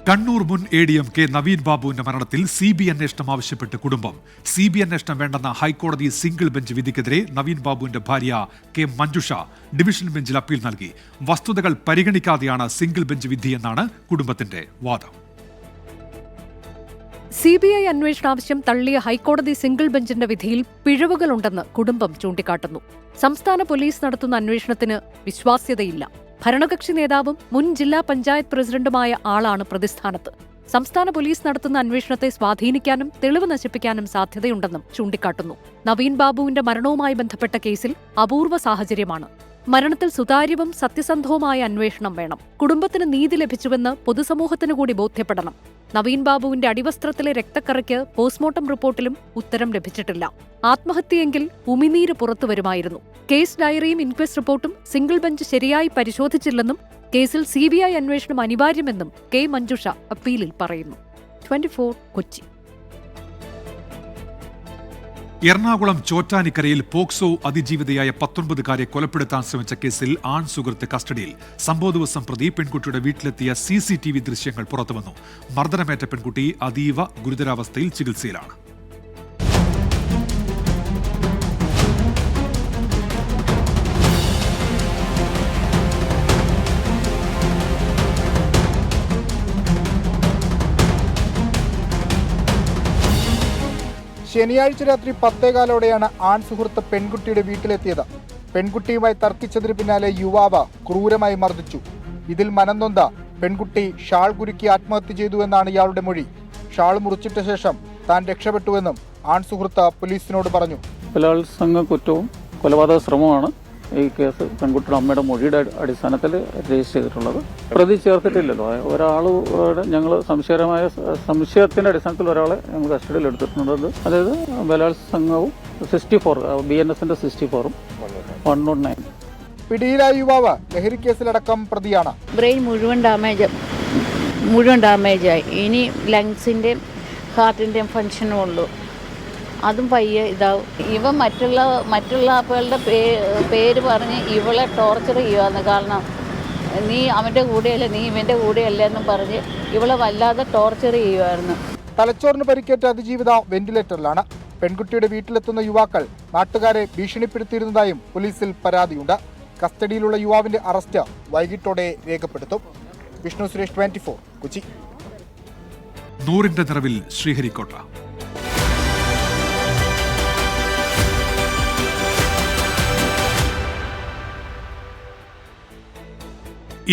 കണ്ണൂർ മുൻ ADM കെ നവീൻ ബാബുവിന്റെ മരണത്തിൽ CBI അന്വേഷണം ആവശ്യപ്പെട്ട് കുടുംബം. CBI അന്വേഷണം വേണ്ടെന്ന ഹൈക്കോടതി സിംഗിൾ ബെഞ്ച് വിധിക്കെതിരെ നവീൻ ബാബുവിന്റെ ഭാര്യ കെ മഞ്ജുഷ ഡിവിഷൻ ബെഞ്ചിൽ അപ്പീൽ നൽകി. വസ്തുതകൾ പരിഗണിക്കാതെയാണ് സിംഗിൾ ബെഞ്ച് വിധിയെന്നാണ് കുടുംബത്തിന്റെ വാദം. CBI അന്വേഷണാവശ്യം തള്ളിയ ഹൈക്കോടതി സിംഗിൾ ബെഞ്ചിന്റെ വിധിയിൽ പിഴവുകളുണ്ടെന്ന് കുടുംബം ചൂണ്ടിക്കാട്ടുന്നു. സംസ്ഥാന പോലീസ് നടത്തുന്ന അന്വേഷണത്തിന് വിശ്വാസ്യതയില്ല. ഭരണകക്ഷി നേതാവും മുൻ ജില്ലാ പഞ്ചായത്ത് പ്രസിഡന്റുമായ ആളാണ് പ്രതിസ്ഥാനത്ത്. സംസ്ഥാന പോലീസ് നടത്തുന്ന അന്വേഷണത്തെ സ്വാധീനിക്കാനും തെളിവ് നശിപ്പിക്കാനും സാധ്യതയുണ്ടെന്നും ചൂണ്ടിക്കാട്ടുന്നു. നവീൻ ബാബുവിന്റെ മരണവുമായി ബന്ധപ്പെട്ട കേസിൽ അപൂർവ സാഹചര്യമാണ്. മരണത്തിൽ സുതാര്യവും സത്യസന്ധവുമായ അന്വേഷണം വേണം. കുടുംബത്തിന് നീതി ലഭിച്ചുവെന്ന് പൊതുസമൂഹത്തിന് കൂടി ബോധ്യപ്പെടണം. നവീൻ ബാബുവിന്റെ അടിവസ്ത്രത്തിലെ രക്തക്കറയ്ക്ക് പോസ്റ്റ്മോർട്ടം റിപ്പോർട്ടിലും ഉത്തരം ലഭിച്ചിട്ടില്ല. ആത്മഹത്യയെങ്കിൽ ഉമിനീര് പുറത്തുവരുമായിരുന്നു. കേസ് ഡയറിയും ഇൻക്വസ്റ്റ് റിപ്പോർട്ടും സിംഗിൾ ബെഞ്ച് ശരിയായി പരിശോധിച്ചില്ലെന്നും കേസിൽ CBI അന്വേഷണം അനിവാര്യമെന്നും കെ മഞ്ജുഷ അപ്പീലിൽ പറയുന്നു. 24 കൊച്ചി. എറണാകുളം ചോറ്റാനിക്കരയിൽ പോക്സോ അതിജീവിതയായ 19കാരെ കൊലപ്പെടുത്താൻ ശ്രമിച്ച കേസിൽ ആൺ സുഹൃത്ത് കസ്റ്റഡിയിൽ. സംഭവ ദിവസം പ്രതി പെൺകുട്ടിയുടെ വീട്ടിലെത്തിയ CCTV ദൃശ്യങ്ങൾ പുറത്തുവന്നു. മർദ്ദനമേറ്റ പെൺകുട്ടി അതീവ ഗുരുതരാവസ്ഥയിൽ ചികിത്സയിലാണ്. ശനിയാഴ്ച രാത്രി 10:15 ആൺ സുഹൃത്ത് പെൺകുട്ടിയുടെ വീട്ടിലെത്തിയത്. പെൺകുട്ടിയുമായി തർക്കിച്ചതിന് പിന്നാലെ യുവാവ് ക്രൂരമായി മർദ്ദിച്ചു. ഇതിൽ മനംനൊന്ത പെൺകുട്ടി ഷാൾ കുരുക്കി ആത്മഹത്യ ചെയ്തുവെന്നാണ് ഇയാളുടെ മൊഴി. ഷാൾ മുറിച്ചിട്ട ശേഷം താൻ രക്ഷപ്പെട്ടുവെന്നും ആൺ സുഹൃത്ത് പോലീസിനോട് പറഞ്ഞു. ബലാത്സംഗ കുറ്റവും കൊലപാതക ശ്രമമാണ് ഈ കേസ് പെൺകുട്ടിയുടെ അമ്മയുടെ മൊഴിയുടെ അടിസ്ഥാനത്തിൽ രജിസ്റ്റർ ചെയ്തിട്ടുള്ളത്. പ്രതി ചേർത്തിട്ടില്ലല്ലോ. ഒരാളുടെ ഞങ്ങൾ സംശയത്തിന്റെ അടിസ്ഥാനത്തിൽ ഒരാളെ ഞങ്ങൾ കസ്റ്റഡിയിൽ എടുത്തിട്ടുണ്ട്. അതായത് ബലാത്സംഗവും 64 BNSന്റെ 64ഉം 109. പിടിയിലായ യുവാവ് ലഹരി കേസിലടക്കം പ്രതിയാണ്. ബ്രെയിൻ മുഴുവൻ ഡാമേജായി. ഇനി ലങ്സിന്റെയും ഹാർട്ടിന്റെയും ഫങ്ഷനും ഉള്ളൂ. അതും പയ്യെ ഇതാവും. ഇവ മറ്റുള്ള ആളുകളുടെ പേര് പറഞ്ഞ് ഇവളെ ടോർച്ചർ ചെയ്യുവാന്ന്. കാരണം നീ അവൻ്റെ കൂടെയല്ല, നീ ഇവൻ്റെ കൂടെയല്ല എന്നും പറഞ്ഞ് ഇവളെ വല്ലാതെ ടോർച്ചർ ചെയ്യുമായിരുന്നു. തലച്ചോറിന് പരിക്കേറ്റ അതിജീവിത വെന്റിലേറ്ററിലാണ്. പെൺകുട്ടിയുടെ വീട്ടിലെത്തുന്ന യുവാക്കൾ നാട്ടുകാരെ ഭീഷണിപ്പെടുത്തിയിരുന്നതായും പോലീസിൽ പരാതിയുണ്ട്. കസ്റ്റഡിയിലുള്ള യുവാവിന്റെ അറസ്റ്റ് വൈകിട്ടോടെ രേഖപ്പെടുത്തും. വിഷ്ണു സുരേഷ്, 24 കൊച്ചി. 100ന്റെ നിറവിൽ ശ്രീഹരിക്കോട്ട.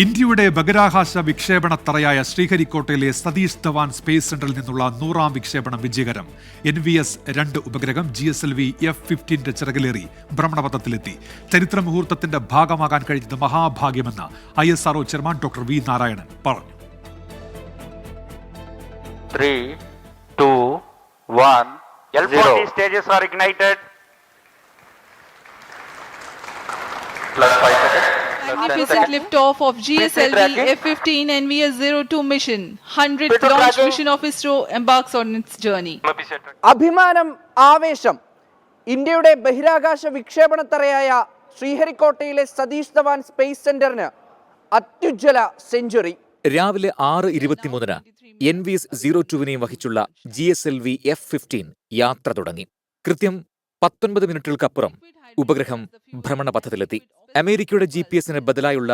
ഇന്ത്യയുടെ ബഹിരാകാശ വിക്ഷേപണത്തറയായ ശ്രീഹരിക്കോട്ടയിലെ സതീഷ് ധവാൻ സ്പേസ് സെന്ററിൽ നിന്നുള്ള 100ാം വിക്ഷേപണം വിജയകരം. NVS-2 ഉപഗ്രഹം GSLV F-15 ചിറകിലേറി ഭ്രമണപഥത്തിലെത്തി. ചരിത്ര മുഹൂർത്തത്തിന്റെ ഭാഗമാകാൻ കഴിഞ്ഞത് മഹാഭാഗ്യമെന്ന് ISRO chairman doctor V Narayanan പറഞ്ഞു. 3, 2, 1, L40 stages are ignited. +5 seconds. Magnificent liftoff of GSLV F-15 NVS-02 mission. 100th launch mission of ISRO embarks on its journey. അഭിമാനം, ആവേശം. ഇന്ത്യയുടെ ബഹിരാകാശ വിക്ഷേപണത്തറയായ ശ്രീഹരിക്കോട്ടയിലെ സതീഷ് ധവാൻ സ്പേസ് സെന്ററിന് അത്യുജ്വല സെഞ്ചുറി. രാവിലെ 6:23 NVS-02വിനെയും വഹിച്ചുള്ള GSLV F-15 യാത്ര തുടങ്ങി. കൃത്യം 19 മിനിറ്റുകൾക്കപ്പുറം ഉപഗ്രഹം ഭ്രമണപഥത്തിലെത്തി. അമേരിക്കയുടെ GPS-ന് ബദലായുള്ള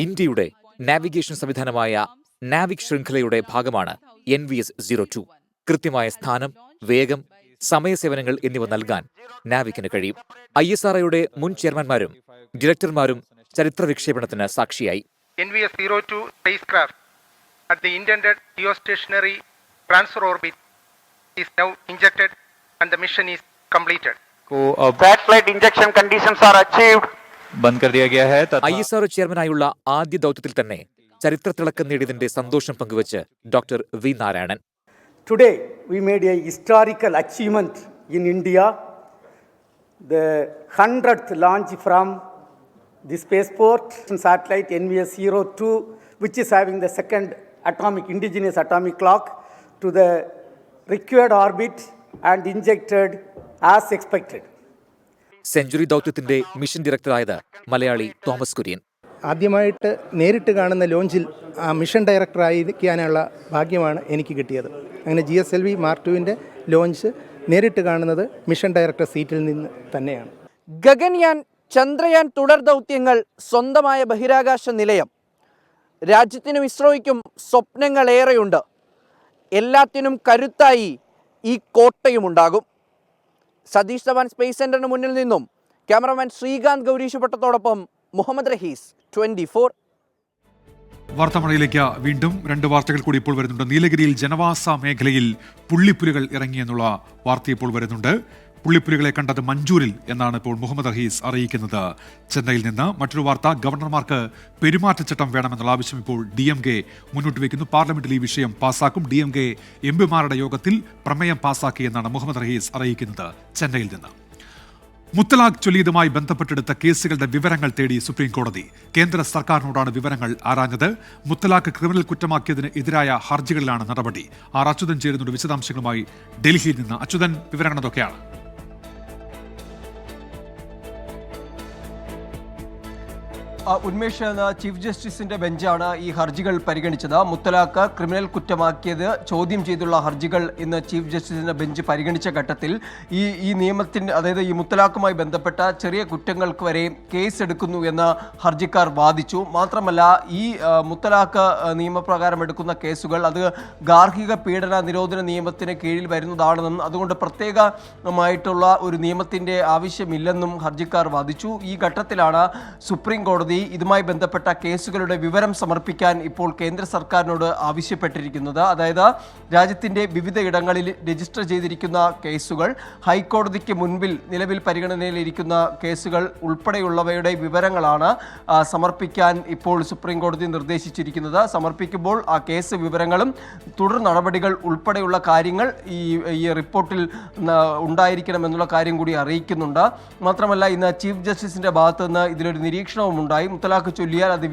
ഇന്ത്യയുടെ നാവിഗേഷൻ സംവിധാനമായ നാവിക് ശൃംഖലയുടെ ഭാഗമാണ് NVS-02. കൃത്യമായ സ്ഥാനം, വേഗം, സമയസേവനങ്ങൾ എന്നിവ നൽകാൻ നാവിക്കിന് കഴിയും. ISROയുടെ മുൻ ചെയർമാൻമാരും ഡയറക്ടർമാരും ചരിത്ര വിക്ഷേപണത്തിന് സാക്ഷിയായി. NVS-02 spacecraft at the intended geostationary transfer orbit is now injected and the mission is completed. Satellite injection conditions are achieved. ബന്ദ് കർ ദിയാ ഗയാ ഹൈ. ISRO ചെയർമാനായുള്ള ആദ്യ ദൗത്യത്തിൽ തന്നെ ചരിത്രത്തിളക്കം നേടിയതിന്റെ സന്തോഷം പങ്കുവച്ച് doctor V Narayanan. Today we made a historical achievement in India. The 100th launch from the spaceport satellite NVS-02, which is having the second indigenous atomic clock, to the required orbit and injected as expected. Century ദൗത്യത്തിന്റെ mission ഡയറക്ടറായത് മലയാളി തോമസ് കുര്യൻ. ആദ്യമായിട്ട് നേരിട്ട് കാണുന്ന ലോഞ്ചിൽ mission ഡയറക്ടറായിരിക്കാനുള്ള ഭാഗ്യമാണ് എനിക്ക് കിട്ടിയത്. അങ്ങനെ GSLV Mark IIന്റെ launch നേരിട്ട് കാണുന്നത് മിഷൻ ഡയറക്ടർ സീറ്റിൽ നിന്ന് തന്നെയാണ്. ഗഗൻയാൻ, ചന്ദ്രയാൻ തുടർ ദൗത്യങ്ങൾ, സ്വന്തമായ ബഹിരാകാശ നിലയം. രാജ്യത്തിനും ഇസ്രോയ്ക്കും സ്വപ്നങ്ങളേറെയുണ്ട്. എല്ലാത്തിനും കരുത്തായി ഈ കോട്ടയുമുണ്ടാകും. സതീഷ് ധവാൻ സ്പേസ് സെന്ററിന് മുന്നിൽ നിന്നും ക്യാമറമാൻ ശ്രീകാന്ത് ഗൗരീശുപട്ടത്തോടൊപ്പം മുഹമ്മദ് റഹീസ്, 24. വാർത്താമഴയിലേക്ക് വീണ്ടും 2 വാർത്തകൾ കൂടി ഇപ്പോൾ വരുന്നുണ്ട്. നീലഗിരിയിൽ ജനവാസ മേഖലയിൽ പുള്ളിപ്പുലികൾ ഇറങ്ങിയെന്നുള്ള വാർത്ത ഇപ്പോൾ വരുന്നുണ്ട്. പുള്ളിപ്പുലികളെ കണ്ടത് മഞ്ചൂരിൽ എന്നാണ് ഇപ്പോൾ മുഹമ്മദ് റഹീസ് അറിയിക്കുന്നത് ചെന്നൈയിൽ നിന്ന്. മറ്റൊരു വാർത്ത, ഗവർണർമാർക്ക് പെരുമാറ്റച്ചട്ടം വേണമെന്നുള്ള ആവശ്യം ഇപ്പോൾ DMK മുന്നോട്ട് വയ്ക്കുന്നു. പാർലമെന്റിൽ ഈ വിഷയം പാസാക്കും. DMK MPമാരുടെ യോഗത്തിൽ പ്രമേയം പാസാക്കിയെന്നാണ് മുഹമ്മദ് റഹീസ് അറിയിക്കുന്നത് ചെന്നൈയിൽ നിന്ന്. മുത്തലാഖ് ചൊല്ലിയതുമായി ബന്ധപ്പെട്ടെടുത്ത കേസുകളുടെ വിവരങ്ങൾ തേടി സുപ്രീം കോടതി. കേന്ദ്ര സർക്കാരിനോടാണ് വിവരങ്ങൾ ആരാഞ്ഞത്. മുത്തലാഖ് ക്രിമിനൽ കുറ്റമാക്കിയതിന് എതിരായ ഹർജികളിലാണ് നടപടി. അച്യുതൻ ചേരുന്നുണ്ട് വിശദാംശങ്ങളുമായി ഡൽഹിയിൽ നിന്ന്. അച്യുതൻ, വിവരങ്ങൾ എന്തൊക്കെയാണ്? ഉന്മേഷ് എന്ന ചീഫ് ജസ്റ്റിസിന്റെ ബെഞ്ചാണ് ഈ ഹർജികൾ പരിഗണിച്ചത്. മുത്തലാഖ് ക്രിമിനൽ കുറ്റമാക്കിയത് ചോദ്യം ചെയ്തുള്ള ഹർജികൾ ഇന്ന് ചീഫ് ജസ്റ്റിസിന്റെ ബെഞ്ച് പരിഗണിച്ച ഘട്ടത്തിൽ ഈ നിയമത്തിന്റെ, അതായത് ഈ മുത്തലാഖുമായി ബന്ധപ്പെട്ട ചെറിയ കുറ്റങ്ങൾക്ക് വരെ കേസ് എടുക്കുന്നു എന്ന് ഹർജിക്കാർ വാദിച്ചു. മാത്രമല്ല, ഈ മുത്തലാഖ് നിയമപ്രകാരം എടുക്കുന്ന കേസുകൾ അത് ഗാർഹിക പീഡന നിരോധന നിയമത്തിന് കീഴിൽ വരുന്നതാണെന്നും അതുകൊണ്ട് പ്രത്യേകമായിട്ടുള്ള ഒരു നിയമത്തിന്റെ ആവശ്യമില്ലെന്നും ഹർജിക്കാർ വാദിച്ചു. ഈ ഘട്ടത്തിലാണ് സുപ്രീം കോടതി ഇതുമായി ബന്ധപ്പെട്ട കേസുകളുടെ വിവരം സമർപ്പിക്കാൻ ഇപ്പോൾ കേന്ദ്ര സർക്കാരിനോട് ആവശ്യപ്പെട്ടിരിക്കുന്നത്. അതായത് രാജ്യത്തിന്റെ വിവിധ ഇടങ്ങളിൽ രജിസ്റ്റർ ചെയ്തിരിക്കുന്ന കേസുകൾ, ഹൈക്കോടതിക്ക് മുൻപിൽ നിലവിൽ പരിഗണനയിലിരിക്കുന്ന കേസുകൾ ഉൾപ്പെടെയുള്ളവയുടെ വിവരങ്ങളാണ് സമർപ്പിക്കാൻ ഇപ്പോൾ സുപ്രീം കോടതി നിർദ്ദേശിച്ചിരിക്കുന്നത്. സമർപ്പിക്കുമ്പോൾ ആ കേസ് വിവരങ്ങളും തുടർ നടപടികൾ ഉൾപ്പെടെയുള്ള കാര്യങ്ങൾ ഈ റിപ്പോർട്ടിൽ ഉണ്ടായിരിക്കണമെന്നുള്ള കാര്യം കൂടി അറിയിക്കുന്നുണ്ട്. മാത്രമല്ല, ഇന്ന് ചീഫ് ജസ്റ്റിസിന്റെ ഭാഗത്തു നിന്ന് ഇതിലൊരു നിരീക്ഷണവും ഉണ്ടായി. മുത്തലാഖ് ചൊല്ലിയാൽ അത്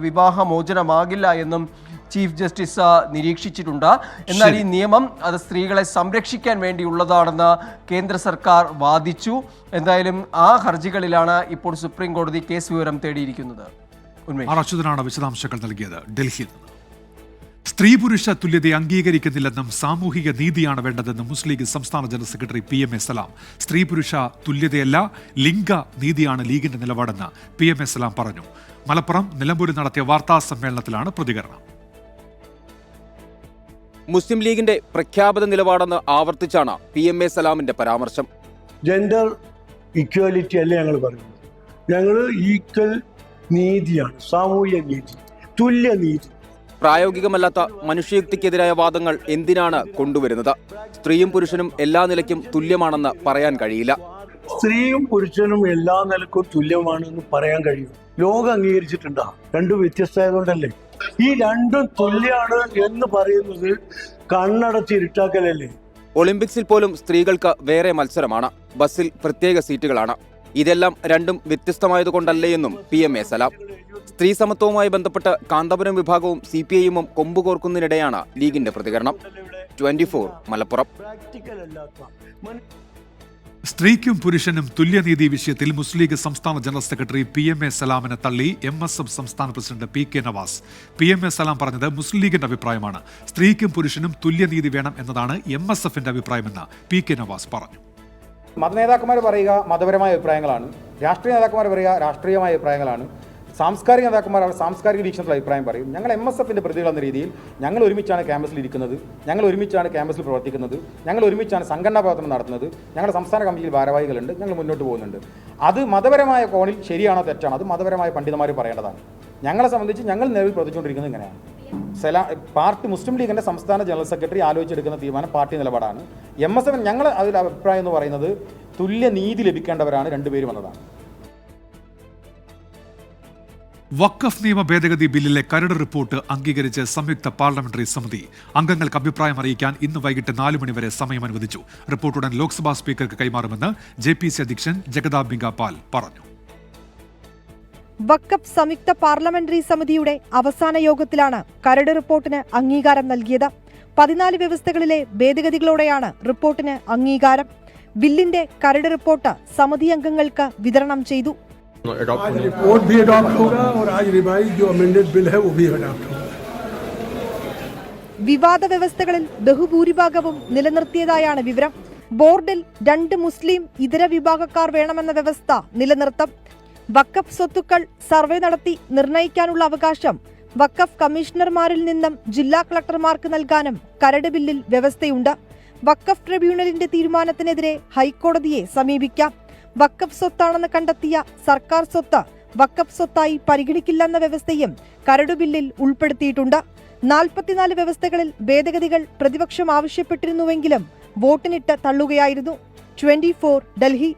വിവാഹമോചനമാകില്ല എന്നും ചീഫ് ജസ്റ്റിസ് നിരീക്ഷിച്ചിട്ടുണ്ട്. എന്നാൽ ഈ നിയമം അത് സ്ത്രീകളെ സംരക്ഷിക്കാൻ വേണ്ടിയുള്ളതാണെന്ന് കേന്ദ്ര സർക്കാർ വാദിച്ചു. എന്തായാലും ആ ഹർജികളിലാണ് ഇപ്പോൾ സുപ്രീം കോടതി കേസ് വിവരം തേടിയിരിക്കുന്നത്. അച്യുതനാണ് വിശദാംശങ്ങൾ നൽകിയത് ഡൽഹിയിൽ നിന്ന്. സ്ത്രീ പുരുഷ തുല്യതയെ അംഗീകരിക്കുന്നില്ലെന്നും സാമൂഹിക നീതിയാണ് വേണ്ടതെന്നും മുസ്ലിം ലീഗ് സംസ്ഥാന ജനറൽ സെക്രട്ടറി PMA സലാം. സ്ത്രീ പുരുഷ തുല്യതയല്ല, ലിംഗ നീതിയാണ് ലീഗിന്റെ നിലപാടെന്ന് PMA സലാം പറഞ്ഞു. മലപ്പുറം നിലമ്പൂരിൽ നടത്തിയ വാർത്താ സമ്മേളനത്തിലാണ് പ്രതികരണം. മുസ്ലിം ലീഗിന്റെ പ്രഖ്യാപിത നിലപാടെന്ന് ആവർത്തിച്ചാണ് PMA സലാമിന്റെ പരാമർശം. ജെൻഡർ ഇക്വാലിറ്റി അല്ല ഞങ്ങൾ പറയുന്നത്, ഞങ്ങൾ ഈക്വൽ നീതിയാണ്, സാമൂഹിക നീതി, തുല്യ നീതി. പ്രായോഗികമല്ലാത്ത മനുഷ്യയുക്തിക്കെതിരായ വാദങ്ങൾ എന്തിനാണ് കൊണ്ടുവരുന്നത്? സ്ത്രീയും പുരുഷനും എല്ലാ നിലയ്ക്കും തുല്യമാണെന്ന് പറയാൻ കഴിയില്ല. സ്ത്രീയും പുരുഷനും എല്ലാ നിലക്കും തുല്യമാണെന്ന് പറയാൻ കഴിയും. ലോകം അംഗീകരിച്ചിട്ടുണ്ടോ? രണ്ടും വ്യത്യസ്തമായതുകൊണ്ടല്ലേ. ഈ രണ്ടും തുല്യാണ് എന്ന് പറയുന്നത് കണ്ണടച്ച് ഇരുട്ടാക്കലല്ലേ. ഒളിമ്പിക്സിൽ പോലും സ്ത്രീകൾക്ക് വേറെ മത്സരമാണ്, ബസ്സിൽ പ്രത്യേക സീറ്റുകളാണ്. ഇതെല്ലാം രണ്ടും വ്യത്യസ്തമായതുകൊണ്ടല്ലേ എന്നും PMA സലാം. സ്ത്രീ സമത്വവുമായി ബന്ധപ്പെട്ട് കാന്തപുരം വിഭാഗവും CPIയും കൊമ്പുകോർക്കുന്നതിനിടെയാണ് ലീഗിന്റെ പ്രതികരണം. 24 മലപ്പുറം. സ്ത്രീക്കും പുരുഷനും തുല്യനീതി വിഷയത്തിൽ മുസ്ലിം ലീഗ് സംസ്ഥാന ജനറൽ സെക്രട്ടറി PMA സലാമിനെ തള്ളി MSF സംസ്ഥാന പ്രസിഡന്റ് PK നവാസ്. PMA സലാം പറഞ്ഞത് മുസ്ലിം ലീഗിന്റെ അഭിപ്രായമാണ്. സ്ത്രീക്കും പുരുഷനും തുല്യനീതി വേണം എന്നതാണ് MSFന്റെ അഭിപ്രായമെന്ന് PK നവാസ് പറഞ്ഞു. മതനേതാക്കന്മാർ പറയുക മതപരമായ അഭിപ്രായങ്ങളാണ്, രാഷ്ട്രീയ നേതാക്കന്മാർ പറയുക രാഷ്ട്രീയമായ അഭിപ്രായങ്ങളാണ്, സാംസ്കാരിക നേതാക്കന്മാർ അവർ സാംസ്കാരിക വീക്ഷണത്തിലുള്ള അഭിപ്രായം പറയും. ഞങ്ങൾ MSFന്റെ പ്രതികൾ എന്ന രീതിയിൽ ഞങ്ങൾ ഒരുമിച്ചാണ് ക്യാമ്പസിൽ ഇരിക്കുന്നത്, ഞങ്ങൾ ഒരുമിച്ചാണ് ക്യാമ്പസിൽ പ്രവർത്തിക്കുന്നത്, ഞങ്ങൾ ഒരുമിച്ചാണ് സംഘടനാ പ്രവർത്തനം നടത്തുന്നത്, ഞങ്ങളുടെ സംസ്ഥാന കമ്മിറ്റിയിൽ ഭാരവാഹികളുണ്ട്, ഞങ്ങൾ മുന്നോട്ട് പോകുന്നുണ്ട്. അത് മതപരമായ കോണിൽ ശരിയാണോ തെറ്റാണോ അത് മതപരമായ പണ്ഡിതന്മാർ പറയേണ്ടതാണ്. ഞങ്ങളെ സംബന്ധിച്ച് ഞങ്ങൾ നിലവിൽ പ്രവർത്തിച്ചുകൊണ്ടിരിക്കുന്നത് ഇങ്ങനെയാണ്. പാർട്ടി മുസ്ലിം ലീഗിന്റെ സംസ്ഥാന ജനറൽ സെക്രട്ടറി ആലോചിച്ചെടുക്കുന്ന തീരുമാനം പാർട്ടി നിലപാടാണ്. MSF ഞങ്ങൾ അതിൽ അഭിപ്രായം എന്ന് പറയുന്നത് തുല്യ നീതി ലഭിക്കേണ്ടവരാണ് രണ്ടുപേരും എന്നതാണ്. വഖഫ് നിയമ ഭേദഗതി ബില്ലിലെ കരട് റിപ്പോർട്ട് അംഗീകരിച്ച് സംയുക്ത പാർലമെന്ററി സമിതി. അംഗങ്ങൾക്ക് അഭിപ്രായം അറിയിക്കാൻ ഇന്ന് വൈകിട്ട് 4 മണിവരെ സമയം അനുവദിച്ചു. റിപ്പോർട്ട് ഉടൻ ലോക്സഭാ സ്പീക്കർക്ക് കൈമാറുമെന്ന് JPC അധ്യക്ഷൻ ജഗദാംബിക പാൽ പറഞ്ഞു. വഖഫ് സംയുക്ത പാർലമെന്ററി സമിതിയുടെ അവസാന യോഗത്തിലാണ് കരട് റിപ്പോർട്ടിന് അംഗീകാരം നൽകിയത്. 14 വ്യവസ്ഥകളിലെ ഭേദഗതികളോടെയാണ് റിപ്പോർട്ടിന് അംഗീകാരം. ബില്ലിന്റെ കരട് റിപ്പോർട്ട് സമിതി അംഗങ്ങൾക്ക് വിതരണം ചെയ്തു. रिपोर्ट भी अडॉप्ट होगा और आज रिवाइज जो अमेंडेड बिल है वो भी अडॉप्ट होगा. വിവാദ വ്യവസ്ഥകളിൽ ബഹുഭൂരിഭാഗവും നിലനിർത്തിയതായാണ് വിവരം. ബോർഡിൽ 2 മുസ്ലിം ഇതര വിഭാഗക്കാർ വേണമെന്ന വ്യവസ്ഥ നിലനിർത്തും. വഖഫ് സ്വത്തുക്കൾ സർവേ നടത്തി നിർണയിക്കാനുള്ള അവകാശം വഖഫ് കമ്മീഷണർമാരിൽ നിന്നും ജില്ലാ കളക്ടർമാർക്ക് നൽകാനും കരട് ബില്ലിൽ വ്യവസ്ഥയുണ്ട്. വഖഫ് ട്രിബ്യൂണലിന്റെ തീരുമാനത്തിനെതിരെ ഹൈക്കോടതിയെ സമീപിക്കാം. വഖഫ് സ്വത്താണെന്ന് കണ്ടെത്തിയ സർക്കാർ സ്വത്ത് വഖഫ് സ്വത്തായി പരിഗണിക്കില്ലെന്ന വ്യവസ്ഥയും കരട് ബില്ലിൽ ഉൾപ്പെടുത്തിയിട്ടുണ്ട്. 44 വ്യവസ്ഥകളിൽ ഭേദഗതികൾ പ്രതിപക്ഷം ആവശ്യപ്പെട്ടിരുന്നുവെങ്കിലും വോട്ടിനിട്ട് തള്ളുകയായിരുന്നു. 24 ഡൽഹി.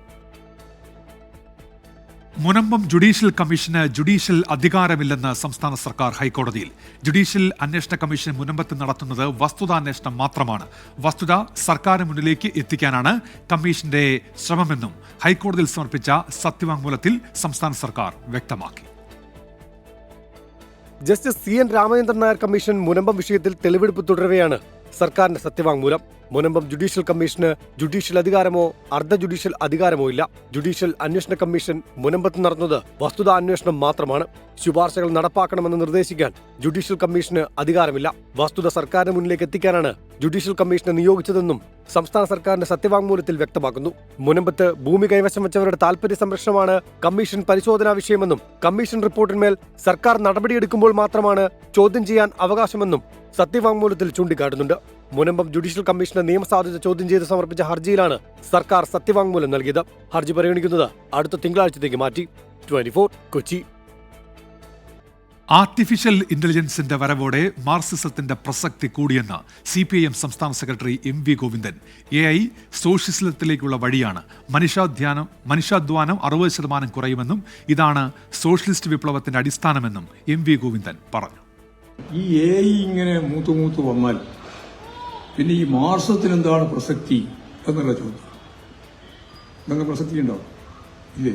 മുനമ്പം ജുഡീഷ്യൽ കമ്മീഷന് ജുഡീഷ്യൽ അധികാരമില്ലെന്ന് സംസ്ഥാന സർക്കാർ ഹൈക്കോടതിയിൽ. ജുഡീഷ്യൽ അന്വേഷണ കമ്മീഷൻ മുനമ്പത്ത് നടത്തുന്നത് വസ്തുതാന്വേഷണം മാത്രമാണ്. വസ്തുത സർക്കാരിന് മുന്നിലേക്ക് എത്തിക്കാനാണ് കമ്മീഷന്റെ ശ്രമമെന്നും ഹൈക്കോടതിയിൽ സമർപ്പിച്ച സത്യവാങ്മൂലത്തിൽ സംസ്ഥാന സർക്കാർ വ്യക്തമാക്കി. Justice CN Ramachandran Nair commission Munambam വിഷയത്തിൽ തെളിവെടുപ്പ് തുടരവെയാണ് സർക്കാരിന്റെ സത്യവാങ്മൂലം. മുനമ്പം ജുഡീഷ്യൽ കമ്മീഷന് ജുഡീഷ്യൽ അധികാരമോ അർദ്ധ ജുഡീഷ്യൽ അധികാരമോ ഇല്ല. ജുഡീഷ്യൽ അന്വേഷണ കമ്മീഷൻ മുനമ്പത്ത് നടന്നത് വസ്തുതാ അന്വേഷണം മാത്രമാണ്. ശുപാർശകൾ നടപ്പാക്കണമെന്ന് നിർദ്ദേശിക്കാൻ ജുഡീഷ്യൽ കമ്മീഷന് അധികാരമില്ല. വസ്തുത സർക്കാരിന് മുന്നിലേക്ക് എത്തിക്കാനാണ് ജുഡീഷ്യൽ കമ്മീഷനെ നിയോഗിച്ചതെന്നും സംസ്ഥാന സർക്കാരിന്റെ സത്യവാങ്മൂലത്തിൽ വ്യക്തമാക്കുന്നു. മുനമ്പത്ത് ഭൂമി കൈവശം വെച്ചവരുടെ താൽപര്യ സംരക്ഷണമാണ് കമ്മീഷൻ പരിശോധനാ വിഷയമെന്നും കമ്മീഷൻ റിപ്പോർട്ടിന്മേൽ സർക്കാർ നടപടിയെടുക്കുമ്പോൾ മാത്രമാണ് ചോദ്യം ചെയ്യാൻ അവകാശമെന്നും സത്യവാങ്മൂലത്തിൽ ചൂണ്ടിക്കാട്ടുന്നുണ്ട്. മുനമ്പം ജുഡീഷ്യൽ കമ്മീഷന് നിയമസാധുത ചോദ്യം ചെയ്ത് സമർപ്പിച്ച ഹർജിയിലാണ് സർക്കാർ സത്യവാങ്മൂലം നൽകിയത്. ഹർജി പരിഗണിക്കുന്നത് അടുത്ത തിങ്കളാഴ്ചത്തേക്ക് മാറ്റി. 24 കൊച്ചി. ആർട്ടിഫിഷ്യൽ ഇന്റലിജൻസിന്റെ വരവോടെ മാർക്സിസത്തിന്റെ പ്രസക്തി കൂടിയെന്ന് CPIM സംസ്ഥാന സെക്രട്ടറി MV ഗോവിന്ദൻ. AI സോഷ്യലിസത്തിലേക്കുള്ള വഴിയാണ്. മനുഷ്യാധ്വാനം 60% കുറയുമെന്നും ഇതാണ് സോഷ്യലിസ്റ്റ് വിപ്ലവത്തിന്റെ അടിസ്ഥാനമെന്നും MV ഗോവിന്ദൻ പറഞ്ഞു. ഈ AI ഇങ്ങനെ മൂത്തു വന്നാൽ പിന്നെ ഈ മാർക്സത്തിന് എന്താണ് പ്രസക്തി എന്നുള്ള ചോദ്യം. എന്തെങ്കിലും പ്രസക്തി ഉണ്ടാവും ഇല്ലേ?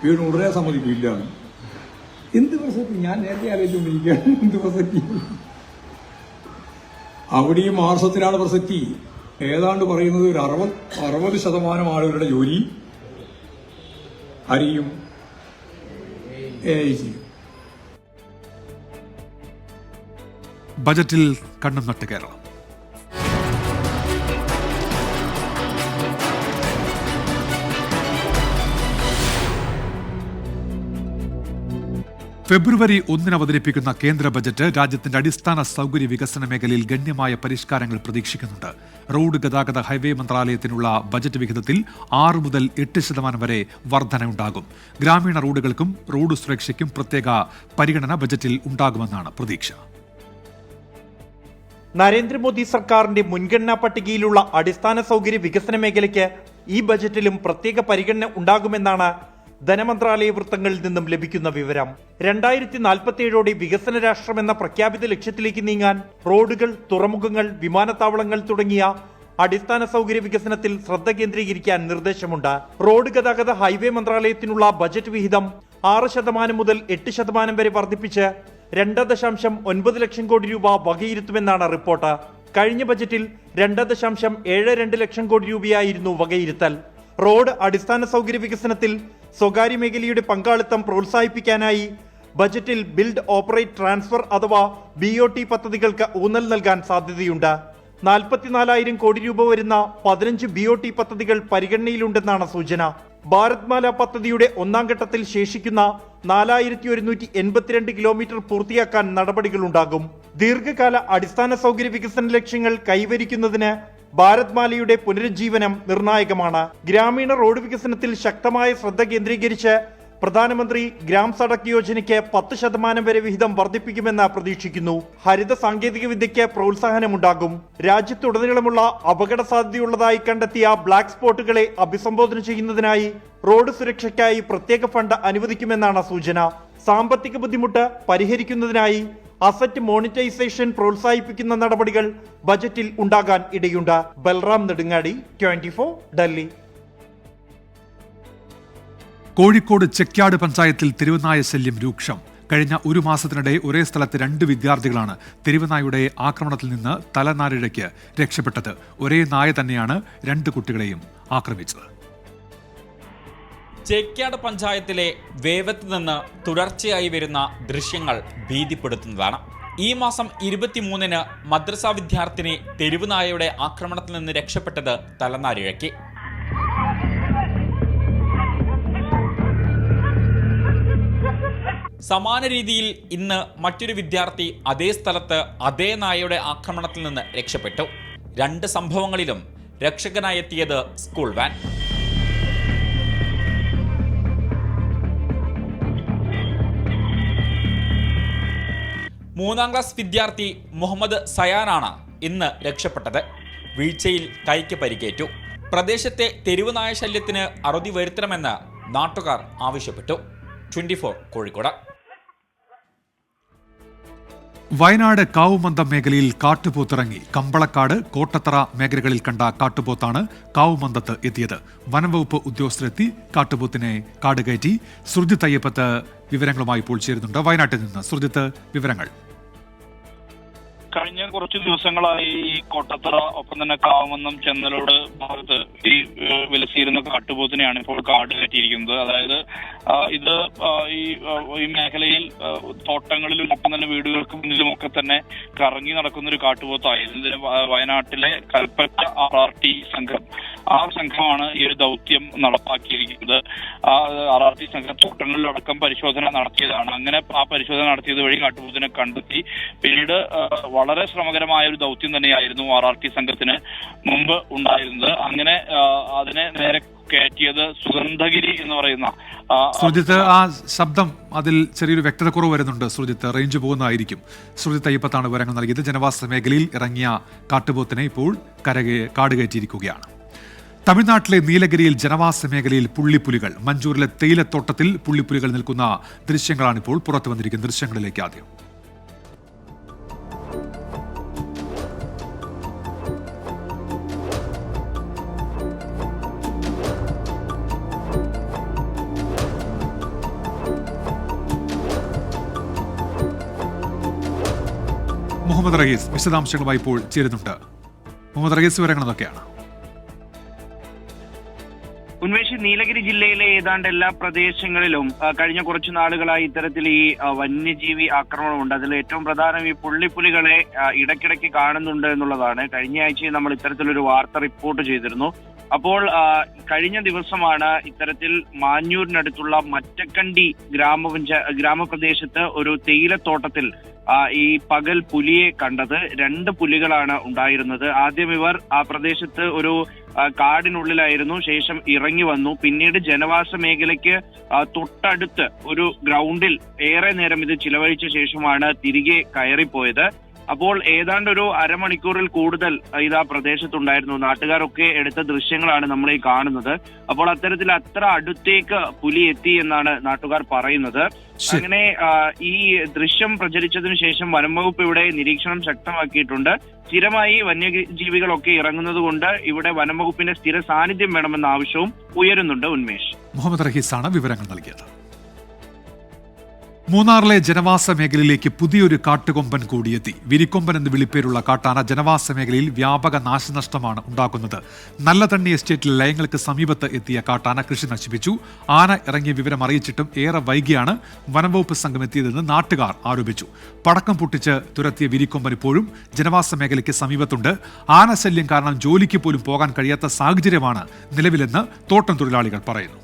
വീണ്ടും ഉടനെ സമ്മതിക്കില്ല. എന്ത് പ്രസക്തി? ഞാൻ നേരത്തെ ആലോചിച്ചുകൊണ്ടിരിക്കുകയാണ്. എന്ത് പ്രസക്തി? അവിടെയും മാർക്സത്തിനാണ് പ്രസക്തി. ഏതാണ്ട് പറയുന്നത് ഒരു 60% ആളുകളുടെ ജോലി ആരെയും AI ചെയ്യും. ബജറ്റിൽ കണ്ണും നട്ട് കേരളം. ഫെബ്രുവരി 1 അവതരിപ്പിക്കുന്ന കേന്ദ്ര ബജറ്റ് രാജ്യത്തിന്റെ അടിസ്ഥാന സൗകര്യ വികസന മേഖലയിൽ ഗണ്യമായ പരിഷ്കാരങ്ങൾ പ്രതീക്ഷിക്കുന്നുണ്ട്. റോഡ് ഗതാഗത ഹൈവേ മന്ത്രാലയത്തിനുള്ള ബജറ്റ് വിഹിതത്തിൽ 6 മുതൽ 8% വരെ വർധനയുണ്ടാകും. ഗ്രാമീണ റോഡുകൾക്കും റോഡ് സുരക്ഷയ്ക്കും പ്രത്യേക പരിഗണന ബജറ്റിൽ ഉണ്ടാകുമെന്നാണ് പ്രതീക്ഷ. നരേന്ദ്രമോദി സർക്കാരിന്റെ മുൻഗണനാ പട്ടികയിലുള്ള അടിസ്ഥാന സൗകര്യ വികസന മേഖലയ്ക്ക് ഈ ബജറ്റിലും പ്രത്യേക പരിഗണന ഉണ്ടാകുമെന്നാണ് ധനമന്ത്രാലയ വൃത്തങ്ങളിൽ നിന്നും ലഭിക്കുന്ന വിവരം. 2047ഓടെ വികസന രാഷ്ട്രമെന്ന പ്രഖ്യാപിത ലക്ഷ്യത്തിലേക്ക് നീങ്ങാൻ റോഡുകൾ, തുറമുഖങ്ങൾ, വിമാനത്താവളങ്ങൾ തുടങ്ങിയ അടിസ്ഥാന സൗകര്യ വികസനത്തിൽ ശ്രദ്ധ കേന്ദ്രീകരിക്കാൻ നിർദ്ദേശമുണ്ട്. റോഡ് ഗതാഗത ഹൈവേ മന്ത്രാലയത്തിനുള്ള ബജറ്റ് വിഹിതം 6% മുതൽ 8% വരെ വർദ്ധിപ്പിച്ച് 2.9 ലക്ഷം കോടി രൂപ വകയിരുത്തുമെന്നാണ് റിപ്പോർട്ട്. കഴിഞ്ഞ ബജറ്റിൽ 2.72 ലക്ഷം കോടി രൂപയായിരുന്നു വകയിരുത്തൽ. റോഡ് അടിസ്ഥാന സൗകര്യ വികസനത്തിൽ സ്വകാര്യ മേഖലയുടെ പങ്കാളിത്തം പ്രോത്സാഹിപ്പിക്കാനായി ബജറ്റിൽ ബിൽഡ് ഓപ്പറേറ്റ് ട്രാൻസ്ഫർ അഥവാ BOT പദ്ധതികൾക്ക് ഊന്നൽ നൽകാൻ സാധ്യതയുണ്ട്. 44,000 കോടി രൂപ വരുന്ന 15 BOT പദ്ധതികൾ പരിഗണനയിലുണ്ടെന്നാണ് സൂചന. ഭാരത്മാല പദ്ധതിയുടെ 1ാം ഘട്ടത്തിൽ ശേഷിക്കുന്ന 4182 കിലോമീറ്റർ പൂർത്തിയാക്കാൻ നടപടികളുണ്ടാകും. ദീർഘകാല അടിസ്ഥാന സൗകര്യ വികസന ലക്ഷ്യങ്ങൾ കൈവരിക്കുന്നതിന് ഭാരത്മാലയുടെ പുനരുജ്ജീവനം നിർണായകമാണ്. ഗ്രാമീണ റോഡ് വികസനത്തിൽ ശക്തമായ ശ്രദ്ധ കേന്ദ്രീകരിച്ച് പ്രധാനമന്ത്രി ഗ്രാം സഡക് യോജനയ്ക്ക് 10% വരെ വിഹിതം വർദ്ധിപ്പിക്കുമെന്ന് പ്രതീക്ഷിക്കുന്നു. ഹരിത സാങ്കേതിക വിദ്യയ്ക്ക് പ്രോത്സാഹനമുണ്ടാകും. രാജ്യത്തുടനീളമുള്ള അപകട സാധ്യതയുള്ളതായി കണ്ടെത്തിയ ബ്ലാക്ക് സ്പോട്ടുകളെ അഭിസംബോധന ചെയ്യുന്നതിനായി റോഡ് സുരക്ഷയ്ക്കായി പ്രത്യേക ഫണ്ട് അനുവദിക്കുമെന്നാണ് സൂചന. സാമ്പത്തിക ബുദ്ധിമുട്ട് പരിഹരിക്കുന്നതിനായി അസറ്റ് മോണിറ്റൈസേഷൻ പ്രോത്സാഹിപ്പിക്കുന്ന നടപടികൾ ബജറ്റിൽ ഉണ്ടാകാൻ ഇടയുണ്ട്. ബൽറാം നെടുങ്ങാടി, 24 ഡൽഹി. കോഴിക്കോട് ചെക്യാട് പഞ്ചായത്തിൽ തെരുവുനായ ശല്യം രൂക്ഷം. കഴിഞ്ഞ ഒരു മാസത്തിനിടെ ഒരേ സ്ഥലത്ത് 2 വിദ്യാർത്ഥികളാണ് തെരുവുനായുടെ ആക്രമണത്തിൽ നിന്ന് തലനാരിഴയ്ക്ക് രക്ഷപ്പെട്ടത്. ഒരേ നായ തന്നെയാണ് 2 കുട്ടികളെയും ആക്രമിച്ചത്. ചേക്യാട് പഞ്ചായത്തിലെ വേവത്ത് നിന്ന് തുടർച്ചയായി വരുന്ന ദൃശ്യങ്ങൾ ഭീതിപ്പെടുത്തുന്നതാണ്. ഈ മാസം 23-ന് മദ്രസ വിദ്യാർത്ഥിനി തെരുവുനായയുടെ ആക്രമണത്തിൽ നിന്ന് രക്ഷപ്പെട്ടത് തലനാരിഴയ്ക്ക്. സമാന രീതിയിൽ ഇന്ന് മറ്റൊരു വിദ്യാർത്ഥി അതേ സ്ഥലത്ത് അതേ നായയുടെ ആക്രമണത്തിൽ നിന്ന് രക്ഷപ്പെട്ടു. 2 സംഭവങ്ങളിലും രക്ഷകനായി എത്തിയത് സ്കൂൾ വാൻ. 3ാം ക്ലാസ് വിദ്യാർത്ഥി മുഹമ്മദ് സയാനാണ് ഇന്ന് രക്ഷപ്പെട്ടത്. വീഴ്ചയിൽ കൈക്ക് പരിക്കേറ്റു. പ്രദേശത്തെ തെരുവുനായ ശല്യത്തിന് അറുതി വരുത്തണമെന്ന് നാട്ടുകാർ ആവശ്യപ്പെട്ടു. 24 കോഴിക്കോട്. വയനാട് കാവുമന്ദം മേഖലയിൽ കാട്ടുപോത്തിറങ്ങി. കമ്പളക്കാട്, കോട്ടത്തറ മേഖലകളിൽ കണ്ട കാട്ടുപോത്താണ് കാവുമന്ദത്ത് എത്തിയത്. വനംവകുപ്പ് ഉദ്യോഗസ്ഥരെത്തി കാട്ടുപോത്തിനെ കാടുകയറ്റി. സുർജിത്ത് അയ്യപ്പത്ത് വിവരങ്ങളുമായി ഇപ്പോൾ ചേരുന്നുണ്ട്. വയനാട്ടിൽ നിന്ന് സുർജിത്ത്, വിവരങ്ങൾ. കഴിഞ്ഞ കുറച്ച് ദിവസങ്ങളായി ഈ കോട്ടത്തറ ഒപ്പം തന്നെ കാവുമന്ദം ചെന്നലോട് ഭാഗത്ത് ഈ വിലസിയിരുന്ന കാട്ടുപോത്തിനെയാണ് ഇപ്പോൾ കാട് കയറ്റിയിരിക്കുന്നത്. അതായത് ഇത് ഈ മേഖലയിൽ തോട്ടങ്ങളിലും ഒപ്പം തന്നെ വീടുകൾക്ക് മുന്നിലുമൊക്കെ തന്നെ കറങ്ങി നടക്കുന്ന ഒരു കാട്ടുപോത്തായിരുന്നു. ഇതിന് വയനാട്ടിലെ കൽപ്പറ്റ RRT സംഘം, ആ സംഘമാണ് ഈ ഒരു ദൗത്യം നടപ്പാക്കിയിരിക്കുന്നത്. RRT സംഘം തോട്ടങ്ങളിലടക്കം പരിശോധന നടത്തിയതാണ്. അങ്ങനെ ആ പരിശോധന നടത്തിയത് വഴി കാട്ടുപോത്തിനെ കണ്ടെത്തി. പിന്നീട് വളരെ ശ്രമകരമായ ഒരു ദൗത്യം തന്നെയായിരുന്നു RRT സംഘത്തിന് മുമ്പ് ഉണ്ടായിരുന്നത്. അങ്ങനെ അതിനെ നേരെ കയറ്റിയത് സുഗന്ധഗിരി എന്ന് പറയുന്ന. സുജിത്ത്, ആ ശബ്ദം അതിൽ ചെറിയൊരു വ്യക്തതക്കുറവ് വരുന്നുണ്ട്. സുജിത്ത്, റേഞ്ച് പോകുന്നതായിരിക്കും. സുജിത്ത് അയ്യപ്പത്താണ് വിവരങ്ങൾ നൽകിയത്. ജനവാസ മേഖലയിൽ ഇറങ്ങിയ കാട്ടുപോത്തിനെ ഇപ്പോൾ കാട് കയറ്റിയിരിക്കുകയാണ്. തമിഴ്നാട്ടിലെ നീലഗിരിയിൽ ജനവാസ മേഖലയിൽ പുള്ളിപ്പുലികൾ. മഞ്ചൂരിലെ തേയിലത്തോട്ടത്തിൽ പുള്ളിപ്പുലികൾ നിൽക്കുന്ന ദൃശ്യങ്ങളാണിപ്പോൾ പുറത്തു വന്നിരിക്കുന്ന. ദൃശ്യങ്ങളിലേക്ക് ആദ്യം. മുഹമ്മദ് റഹീസ് വിശദാംശങ്ങളുമായി ഇപ്പോൾ ചേരുന്നുണ്ട്. മുഹമ്മദ് റഹീസ്, വിവരങ്ങൾ എന്തൊക്കെയാണ്? ഉന്മേഷ്, നീലഗിരി ജില്ലയിലെ ഏതാണ്ട് എല്ലാ പ്രദേശങ്ങളിലും കഴിഞ്ഞ കുറച്ചു നാളുകളായി ഇത്തരത്തിൽ ഈ വന്യജീവി ആക്രമണമുണ്ട്. അതിൽ ഏറ്റവും പ്രധാനം ഈ പുള്ളിപ്പുലികളെ ഇടയ്ക്കിടയ്ക്ക് കാണുന്നുണ്ട് എന്നുള്ളതാണ്. കഴിഞ്ഞ ആഴ്ചയിൽ നമ്മൾ ഇത്തരത്തിലൊരു വാർത്ത റിപ്പോർട്ട് ചെയ്തിരുന്നു. അപ്പോൾ കഴിഞ്ഞ ദിവസമാണ് ഇത്തരത്തിൽ മാഞ്ഞൂരിനടുത്തുള്ള മറ്റക്കണ്ടി ഗ്രാമപ്രദേശത്ത് ഒരു തേയിലത്തോട്ടത്തിൽ ഈ പകൽ പുലിയെ കണ്ടത്. 2 പുലികളാണ് ഉണ്ടായിരുന്നത്. ആദ്യം ഇവർ ആ പ്രദേശത്ത് ഒരു കാടിനുള്ളിലായിരുന്നു, ശേഷം ഇറങ്ങി വന്നു. പിന്നീട് ജനവാസ മേഖലയ്ക്ക് തൊട്ടടുത്ത് ഒരു ഗ്രൗണ്ടിൽ ഏറെ നേരം ഇത് ചിലവഴിച്ച ശേഷമാണ് തിരികെ കയറിപ്പോയത്. അപ്പോൾ ഏതാണ്ട് ഒരു അരമണിക്കൂറിൽ കൂടുതൽ ഇത് ആ പ്രദേശത്തുണ്ടായിരുന്നു. നാട്ടുകാരൊക്കെ എടുത്ത ദൃശ്യങ്ങളാണ് നമ്മൾ ഈ കാണുന്നത്. അപ്പോൾ അത്തരത്തിൽ അത്ര അടുത്തേക്ക് പുലി എത്തി എന്നാണ് നാട്ടുകാർ പറയുന്നത്. അങ്ങനെ ഈ ദൃശ്യം പ്രചരിച്ചതിനു ശേഷം വനംവകുപ്പ് ഇവിടെ നിരീക്ഷണം ശക്തമാക്കിയിട്ടുണ്ട്. സ്ഥിരമായി വന്യജീവികളൊക്കെ ഇറങ്ങുന്നത് കൊണ്ട് ഇവിടെ വനംവകുപ്പിന്റെ സ്ഥിര സാന്നിധ്യം വേണമെന്ന ആവശ്യവും ഉയരുന്നുണ്ട്. ഉന്മേഷ്, മുഹമ്മദ് റഹീസാണ് വിവരങ്ങൾ നൽകിയത്. മൂന്നാറിലെ ജനവാസ മേഖലയിലേക്ക് പുതിയൊരു കാട്ടുകൊമ്പൻ കൂടിയെത്തി. വിരിക്കൊമ്പൻ എന്ന് വിളിപ്പേരുള്ള കാട്ടാന ജനവാസ മേഖലയിൽ വ്യാപക നാശനഷ്ടമാണ് ഉണ്ടാക്കുന്നത്. നല്ലതണ്ണി എസ്റ്റേറ്റിലെ ലയങ്ങൾക്ക് സമീപത്ത് എത്തിയ കാട്ടാന കൃഷി നശിപ്പിച്ചു. ആന ഇറങ്ങിയ വിവരം അറിയിച്ചിട്ടും ഏറെ വൈകിയാണ് വനംവകുപ്പ് സംഘം എത്തിയതെന്ന് നാട്ടുകാർ ആരോപിച്ചു. പടക്കം പൊട്ടിച്ച് തുരത്തിയ വിരിക്കൊമ്പൻ ഇപ്പോഴും ജനവാസ മേഖലയ്ക്ക് സമീപത്തുണ്ട്. ആനശല്യം കാരണം ജോലിക്ക് പോലും പോകാൻ കഴിയാത്ത സാഹചര്യമാണ് നിലവിലെന്ന് തോട്ടം തൊഴിലാളികൾ പറയുന്നു.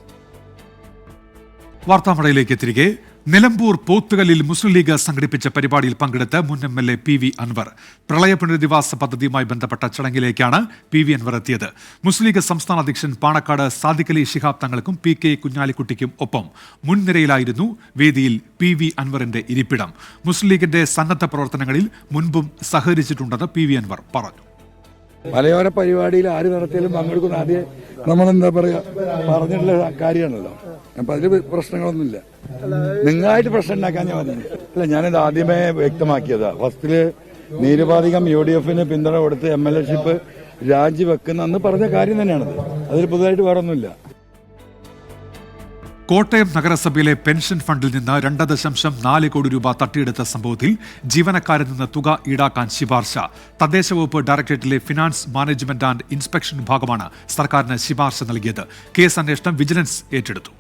വാർത്താമഴയിലേക്ക് തിരികെ. നിലമ്പൂർ പോത്തുകല്ലിൽ മുസ്ലിം ലീഗ് സംഘടിപ്പിച്ച പരിപാടിയിൽ പങ്കെടുത്ത് മുൻ MLA PV അൻവർ. പ്രളയ പുനരധിവാസ പദ്ധതിയുമായി ബന്ധപ്പെട്ട ചടങ്ങിലേക്കാണ് PV അൻവർ എത്തിയത്. മുസ്ലിം ലീഗ് സംസ്ഥാന അധ്യക്ഷൻ പാണക്കാട് സാദിഖ് അലി ശിഹാബ് തങ്ങൾക്കും PK കുഞ്ഞാലിക്കുട്ടിക്കും ഒപ്പം മുൻനിരയിലായിരുന്നു വേദിയിൽ PV അൻവറിന്റെ ഇരിപ്പിടം. മുസ്ലിം ലീഗിന്റെ സന്നദ്ധ പ്രവർത്തനങ്ങളിൽ മുൻപും സഹകരിച്ചിട്ടുണ്ടെന്ന് PV അൻവർ പറഞ്ഞു. മലയോര പരിപാടിയിൽ ആര് നടത്തിയാലും പങ്കെടുക്കുന്ന ആദ്യം നമ്മളെന്താ പറയാ പറഞ്ഞിട്ടുള്ള കാര്യമാണല്ലോ. അപ്പൊ അതിൽ പ്രശ്നങ്ങളൊന്നുമില്ല. നിങ്ങളായിട്ട് പ്രശ്നം ഉണ്ടാക്കാൻ ഞാൻ പറഞ്ഞു. അല്ല, ഞാനിത് ആദ്യമേ വ്യക്തമാക്കിയതാ. ഫസ്റ്റില് നിരുപാധികം UDF-ന് പിന്തുണ കൊടുത്ത് MLA-ഷിപ്പ് രാജിവെക്കുന്ന അന്ന് പറഞ്ഞ കാര്യം തന്നെയാണത്. അതിൽ പുതുതായിട്ട് വേറെ ഒന്നുമില്ല. കോട്ടയം നഗരസഭയിലെ പെൻഷൻ ഫണ്ടിൽ നിന്ന് 2.4 കോടി രൂപ തട്ടിയെടുത്ത സംഭവത്തിൽ ജീവനക്കാരിൽ നിന്ന് തുക ഈടാക്കാൻ ശുപാർശ. തദ്ദേശ വകുപ്പ് ഡയറക്ടറേറ്റിലെ ഫിനാൻസ് മാനേജ്മെന്റ് ആൻഡ് ഇൻസ്പെക്ഷൻ വിഭാഗമാണ് സർക്കാരിന് ശുപാർശ നൽകിയത്. കേസ് അന്വേഷണം വിജിലൻസ് ഏറ്റെടുത്തു.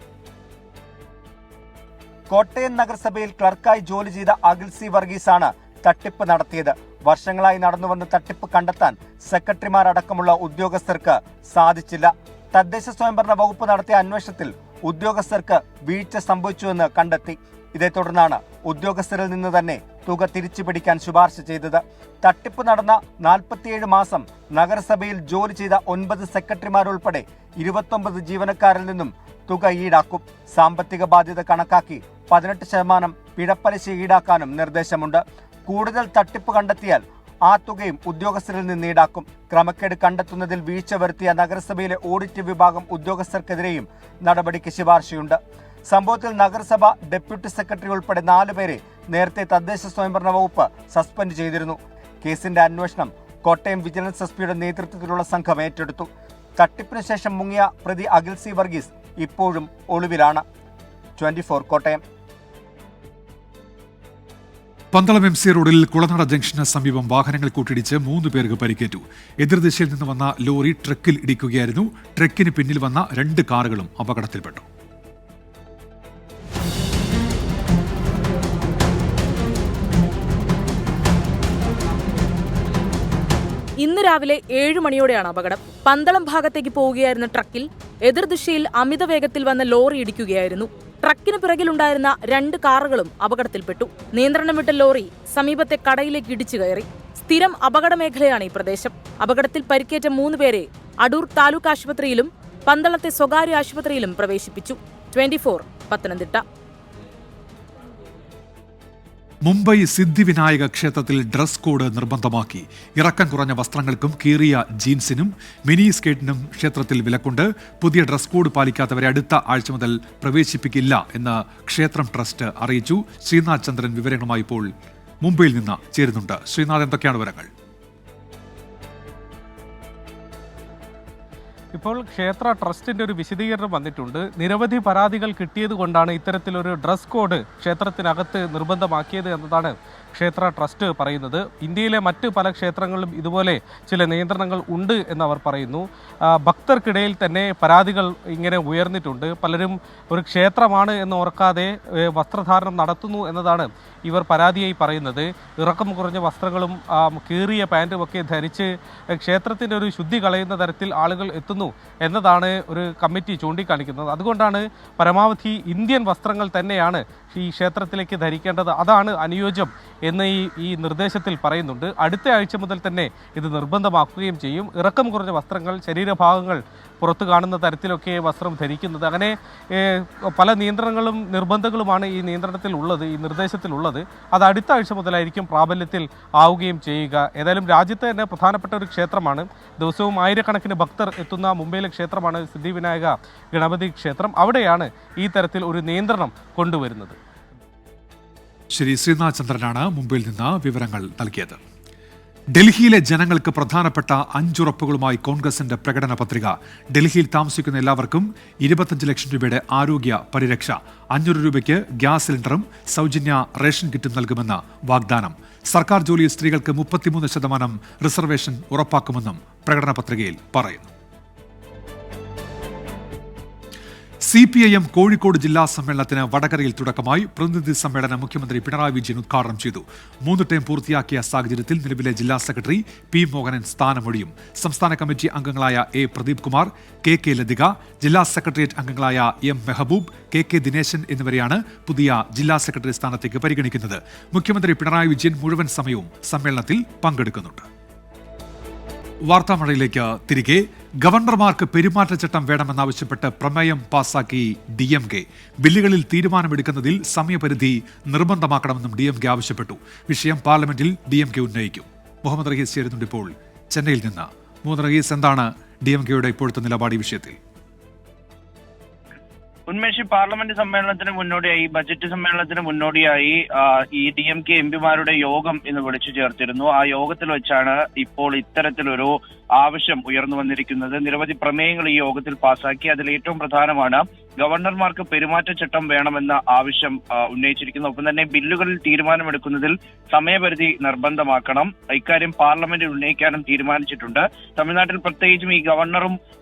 കോട്ടയം നഗരസഭയിൽ ക്ലർക്കായി ജോലി ചെയ്ത അഖിൽ സി വർഗീസാണ് തട്ടിപ്പ് നടത്തിയത്. വർഷങ്ങളായി നടന്നുവന്ന തട്ടിപ്പ് കണ്ടെത്താൻ സെക്രട്ടറിമാരടക്കമുള്ള ഉദ്യോഗസ്ഥർക്ക് സാധിച്ചില്ല. തദ്ദേശ സ്വയംഭരണ വകുപ്പ് നടത്തിയ അന്വേഷണത്തിൽ ഉദ്യോഗസ്ഥർക്ക് വീഴ്ച സംഭവിച്ചുവെന്ന് കണ്ടെത്തി. ഇതേ തുടർന്നാണ് ഉദ്യോഗസ്ഥരിൽ നിന്ന് തന്നെ തുക തിരിച്ചുപിടിക്കാൻ ശുപാർശ ചെയ്തത്. തട്ടിപ്പ് നടന്ന 47 മാസം നഗരസഭയിൽ ജോലി ചെയ്ത 9 സെക്രട്ടറിമാരുൾപ്പെടെ 29 ജീവനക്കാരിൽ നിന്നും തുക ഈടാക്കും. സാമ്പത്തിക ബാധ്യത കണക്കാക്കി 18% പിഴപ്പലിശ ഈടാക്കാനും നിർദ്ദേശമുണ്ട്. കൂടുതൽ തട്ടിപ്പ് കണ്ടെത്തിയാൽ ആ തുകയും ഉദ്യോഗസ്ഥരിൽ നിന്ന് ഈടാക്കും. ക്രമക്കേട് കണ്ടെത്തുന്നതിൽ വീഴ്ച വരുത്തിയ നഗരസഭയിലെ ഓഡിറ്റ് വിഭാഗം ഉദ്യോഗസ്ഥർക്കെതിരെയും നടപടിക്ക് ശുപാർശയുണ്ട്. സംഭവത്തിൽ നഗരസഭ ഡെപ്യൂട്ടി സെക്രട്ടറി ഉൾപ്പെടെ 4 പേരെ നേരത്തെ തദ്ദേശ സ്വയംഭരണ വകുപ്പ് സസ്പെൻഡ് ചെയ്തിരുന്നു. കേസിന്റെ അന്വേഷണം കോട്ടയം വിജിലൻസ് എസ്പിയുടെ നേതൃത്വത്തിലുള്ള സംഘം ഏറ്റെടുത്തു. തട്ടിപ്പിന് ശേഷം മുങ്ങിയ പ്രതി അഖിൽ സി വർഗീസ് ഇപ്പോഴും ഒളിവിലാണ്. 24 കോട്ടയം. പന്തളം MC റോഡിൽ കുളനട ജംഗ്ഷന് സമീപം വാഹനങ്ങൾ കൂട്ടിയിടിച്ച് 3 പേർക്ക് പരിക്കേറ്റു. എതിർദിശയിൽ നിന്ന് വന്ന ലോറി ട്രക്കിൽ ഇടിക്കുകയായിരുന്നു. ട്രക്കിന് പിന്നിൽ വന്ന 2 കാറുകളും അപകടത്തിൽപ്പെട്ടു. ഇന്ന് രാവിലെ 7 മണിയോടെയാണ് അപകടം. പന്തളം ഭാഗത്തേക്ക് പോവുകയായിരുന്ന ട്രക്കിൽ എതിർദിശയിൽ അമിത വേഗത്തിൽ വന്ന ലോറി ഇടിക്കുകയായിരുന്നു. ട്രക്കിന് പിറകിലുണ്ടായിരുന്ന 2 കാറുകളും അപകടത്തിൽപ്പെട്ടു. നിയന്ത്രണം വിട്ട ലോറി സമീപത്തെ കടയിലേക്ക് ഇടിച്ചു കയറി. സ്ഥിരം അപകട മേഖലയാണ് ഈ പ്രദേശം. അപകടത്തിൽ പരിക്കേറ്റ 3 പേരെ അടൂർ താലൂക്ക് ആശുപത്രിയിലും പന്തളത്തെ സ്വകാര്യ ആശുപത്രിയിലും പ്രവേശിപ്പിച്ചു. 24 പത്തനംതിട്ട. മുംബൈ സിദ്ധിവിനായക ക്ഷേത്രത്തിൽ ഡ്രസ് കോഡ് നിർബന്ധമാക്കി. ഇറക്കം കുറഞ്ഞ വസ്ത്രങ്ങൾക്കും കീറിയ ജീൻസിനും മിനി സ്കേർട്ടിനും ക്ഷേത്രത്തിൽ വിലക്കുണ്ട്. പുതിയ ഡ്രസ് കോഡ് പാലിക്കാത്തവരെ അടുത്ത ആഴ്ച മുതൽ പ്രവേശിപ്പിക്കില്ല എന്ന് ക്ഷേത്രം ട്രസ്റ്റ് അറിയിച്ചു. ശ്രീനാഥ് ചന്ദ്രൻ വിവരങ്ങളുമായി ഇപ്പോൾ മുംബൈയിൽ നിന്ന് ചേരുന്നുണ്ട്. ശ്രീനാഥ്, എന്തൊക്കെയാണ് വിവരങ്ങൾ? ഇപ്പോൾ ക്ഷേത്ര ട്രസ്റ്റിന്റെ ഒരു വിശദീകരണം വന്നിട്ടുണ്ട്. നിരവധി പരാതികൾ കിട്ടിയത് കൊണ്ടാണ് ഇത്തരത്തിലൊരു ഡ്രസ് കോഡ് ക്ഷേത്രത്തിനകത്ത് നിർബന്ധമാക്കിയത് എന്നതാണ് ക്ഷേത്ര ട്രസ്റ്റ് പറയുന്നത്. ഇന്ത്യയിലെ മറ്റ് പല ക്ഷേത്രങ്ങളിലും ഇതുപോലെ ചില നിയന്ത്രണങ്ങൾ ഉണ്ട് എന്നവർ പറയുന്നു. ഭക്തർക്കിടയിൽ തന്നെ പരാതികൾ ഇങ്ങനെ ഉയർന്നിട്ടുണ്ട്. പലരും ഒരു ക്ഷേത്രമാണ് എന്ന് ഓർക്കാതെ വസ്ത്രധാരണം നടത്തുന്നു എന്നതാണ് ഇവർ പരാതിയായി പറയുന്നത്. ഇറക്കം കുറഞ്ഞ വസ്ത്രങ്ങളും കീറിയ പാൻറ്റും ഒക്കെ ധരിച്ച് ക്ഷേത്രത്തിൻ്റെ ഒരു ശുദ്ധി കളയുന്ന തരത്തിൽ ആളുകൾ എത്തുന്നു എന്നതാണ് ഒരു കമ്മിറ്റി ചൂണ്ടിക്കാണിക്കുന്നത്. അതുകൊണ്ടാണ് പരമാവധി ഇന്ത്യൻ വസ്ത്രങ്ങൾ തന്നെയാണ് ഈ ക്ഷേത്രത്തിലേക്ക് ധരിക്കേണ്ടത്, അതാണ് അനുയോജ്യം എന്ന് ഈ നിർദ്ദേശത്തിൽ പറയുന്നുണ്ട്. അടുത്ത ആഴ്ച മുതൽ തന്നെ ഇത് നിർബന്ധമാക്കുകയും ചെയ്യും. ഇറക്കം കുറഞ്ഞ വസ്ത്രങ്ങൾ, ശരീരഭാഗങ്ങൾ പുറത്തു കാണുന്ന തരത്തിലൊക്കെ വസ്ത്രം ധരിക്കുന്നത്, അങ്ങനെ പല നിയന്ത്രണങ്ങളും നിർബന്ധങ്ങളുമാണ് ഈ നിയന്ത്രണത്തിൽ ഉള്ളത്, ഈ നിർദ്ദേശത്തിലുള്ളത്. അത് അടുത്ത ആഴ്ച മുതലായിരിക്കും പ്രാബല്യത്തിൽ ആവുകയും ചെയ്യുക. ഏതായാലും രാജ്യത്തെ തന്നെ പ്രധാനപ്പെട്ട ഒരു ക്ഷേത്രമാണ്. ദിവസവും ആയിരക്കണക്കിന് ഭക്തർ എത്തുന്ന മുംബൈയിലെ ക്ഷേത്രമാണ് സിദ്ധിവിനായക ഗണപതി ക്ഷേത്രം. അവിടെയാണ് ഈ തരത്തിൽ ഒരു നിയന്ത്രണം കൊണ്ടുവരുന്നത്. ശ്രീ ശ്രീനാഥ് ചന്ദ്രനാണ് മുംബൈയിൽ നിന്ന് വിവരങ്ങൾ നൽകിയത്. ഡൽഹിയിലെ ജനങ്ങൾക്ക് പ്രധാനപ്പെട്ട 5 ഉറപ്പുകളുമായി കോൺഗ്രസിന്റെ പ്രകടന പത്രിക. ഡൽഹിയിൽ താമസിക്കുന്ന എല്ലാവർക്കും 25 ലക്ഷം രൂപയുടെ ആരോഗ്യ പരിരക്ഷ, 500 രൂപയ്ക്ക് ഗ്യാസ് സിലിണ്ടറും സൗജന്യ റേഷൻ കിറ്റും നൽകുമെന്ന് വാഗ്ദാനം. സർക്കാർ ജോലിയിൽ സ്ത്രീകൾക്ക് 33% റിസർവേഷൻ ഉറപ്പാക്കുമെന്നും പ്രകടന പത്രികയിൽ പറയുന്നു. CPIM കോഴിക്കോട് ജില്ലാ സമ്മേളനത്തിന് വടകരയിൽ തുടക്കമായി. പ്രതിനിധി സമ്മേളനം മുഖ്യമന്ത്രി പിണറായി വിജയൻ ഉദ്ഘാടനം ചെയ്തു. 3 ടേം പൂർത്തിയാക്കിയ സാഹചര്യത്തിൽ നിലവിലെ ജില്ലാ സെക്രട്ടറി P മോഹനൻ സ്ഥാനമൊഴിയും. സംസ്ഥാന കമ്മിറ്റി അംഗങ്ങളായ A പ്രദീപ് കുമാർ, KK ലതിക, ജില്ലാ സെക്രട്ടേറിയറ്റ് അംഗങ്ങളായ M മെഹബൂബ്, KK ദിനേശൻ എന്നിവരെയാണ് പുതിയ ജില്ലാ സെക്രട്ടറി സ്ഥാനത്തേക്ക് പരിഗണിക്കുന്നത്. മുഖ്യമന്ത്രി പിണറായി വിജയൻ മുഴുവൻ സമയവും സമ്മേളനത്തിൽ പങ്കെടുക്കുന്നുണ്ട്. വാർത്താമഴയിലേക്ക് തിരികെ. ഗവർണർമാർക്ക് പെരുമാറ്റച്ചട്ടം വേണമെന്നാവശ്യപ്പെട്ട് പ്രമേയം പാസാക്കി DMK. ബില്ലുകളിൽ തീരുമാനമെടുക്കുന്നതിൽ സമയപരിധി നിർബന്ധമാക്കണമെന്നും DMK ആവശ്യപ്പെട്ടു. വിഷയം പാർലമെന്റിൽ DMK ഉന്നയിക്കും. മുഹമ്മദ് റഹീസ് ചേരുന്നുണ്ട് ഇപ്പോൾ ചെന്നൈയിൽ നിന്ന്. മുഹമ്മദ് റഹീസ്, എന്താണ് DMKയുടെ ഇപ്പോഴത്തെ നിലപാട് ഈ വിഷയത്തിൽ? ഉന്മേഷ്, പാർലമെന്റ് സമ്മേളനത്തിന് മുന്നോടിയായി, ബജറ്റ് സമ്മേളനത്തിന് മുന്നോടിയായി ഈ DMK എംപിമാരുടെ യോഗം ഇന്ന് വിളിച്ചു ചേർത്തിരുന്നു. ആ യോഗത്തിൽ വെച്ചാണ് ഇപ്പോൾ ഇത്തരത്തിലൊരു ആവശ്യം ഉയർന്നു വന്നിരിക്കുന്നത്. നിരവധി പ്രമേയങ്ങൾ ഈ യോഗത്തിൽ പാസാക്കി. അതിൽ ഏറ്റവും പ്രധാനമാണ് ഗവർണർമാർക്ക് പെരുമാറ്റച്ചട്ടം വേണമെന്ന ആവശ്യം ഉന്നയിച്ചിരിക്കുന്നു. ഒപ്പം തന്നെ ബില്ലുകളിൽ തീരുമാനമെടുക്കുന്നതിൽ സമയപരിധി നിർബന്ധമാക്കണം. ഇക്കാര്യം പാർലമെന്റിൽ ഉന്നയിക്കാനും തീരുമാനിച്ചിട്ടുണ്ട്. തമിഴ്നാട്ടിൽ പ്രത്യേകിച്ചും ഈ ഗവർണറും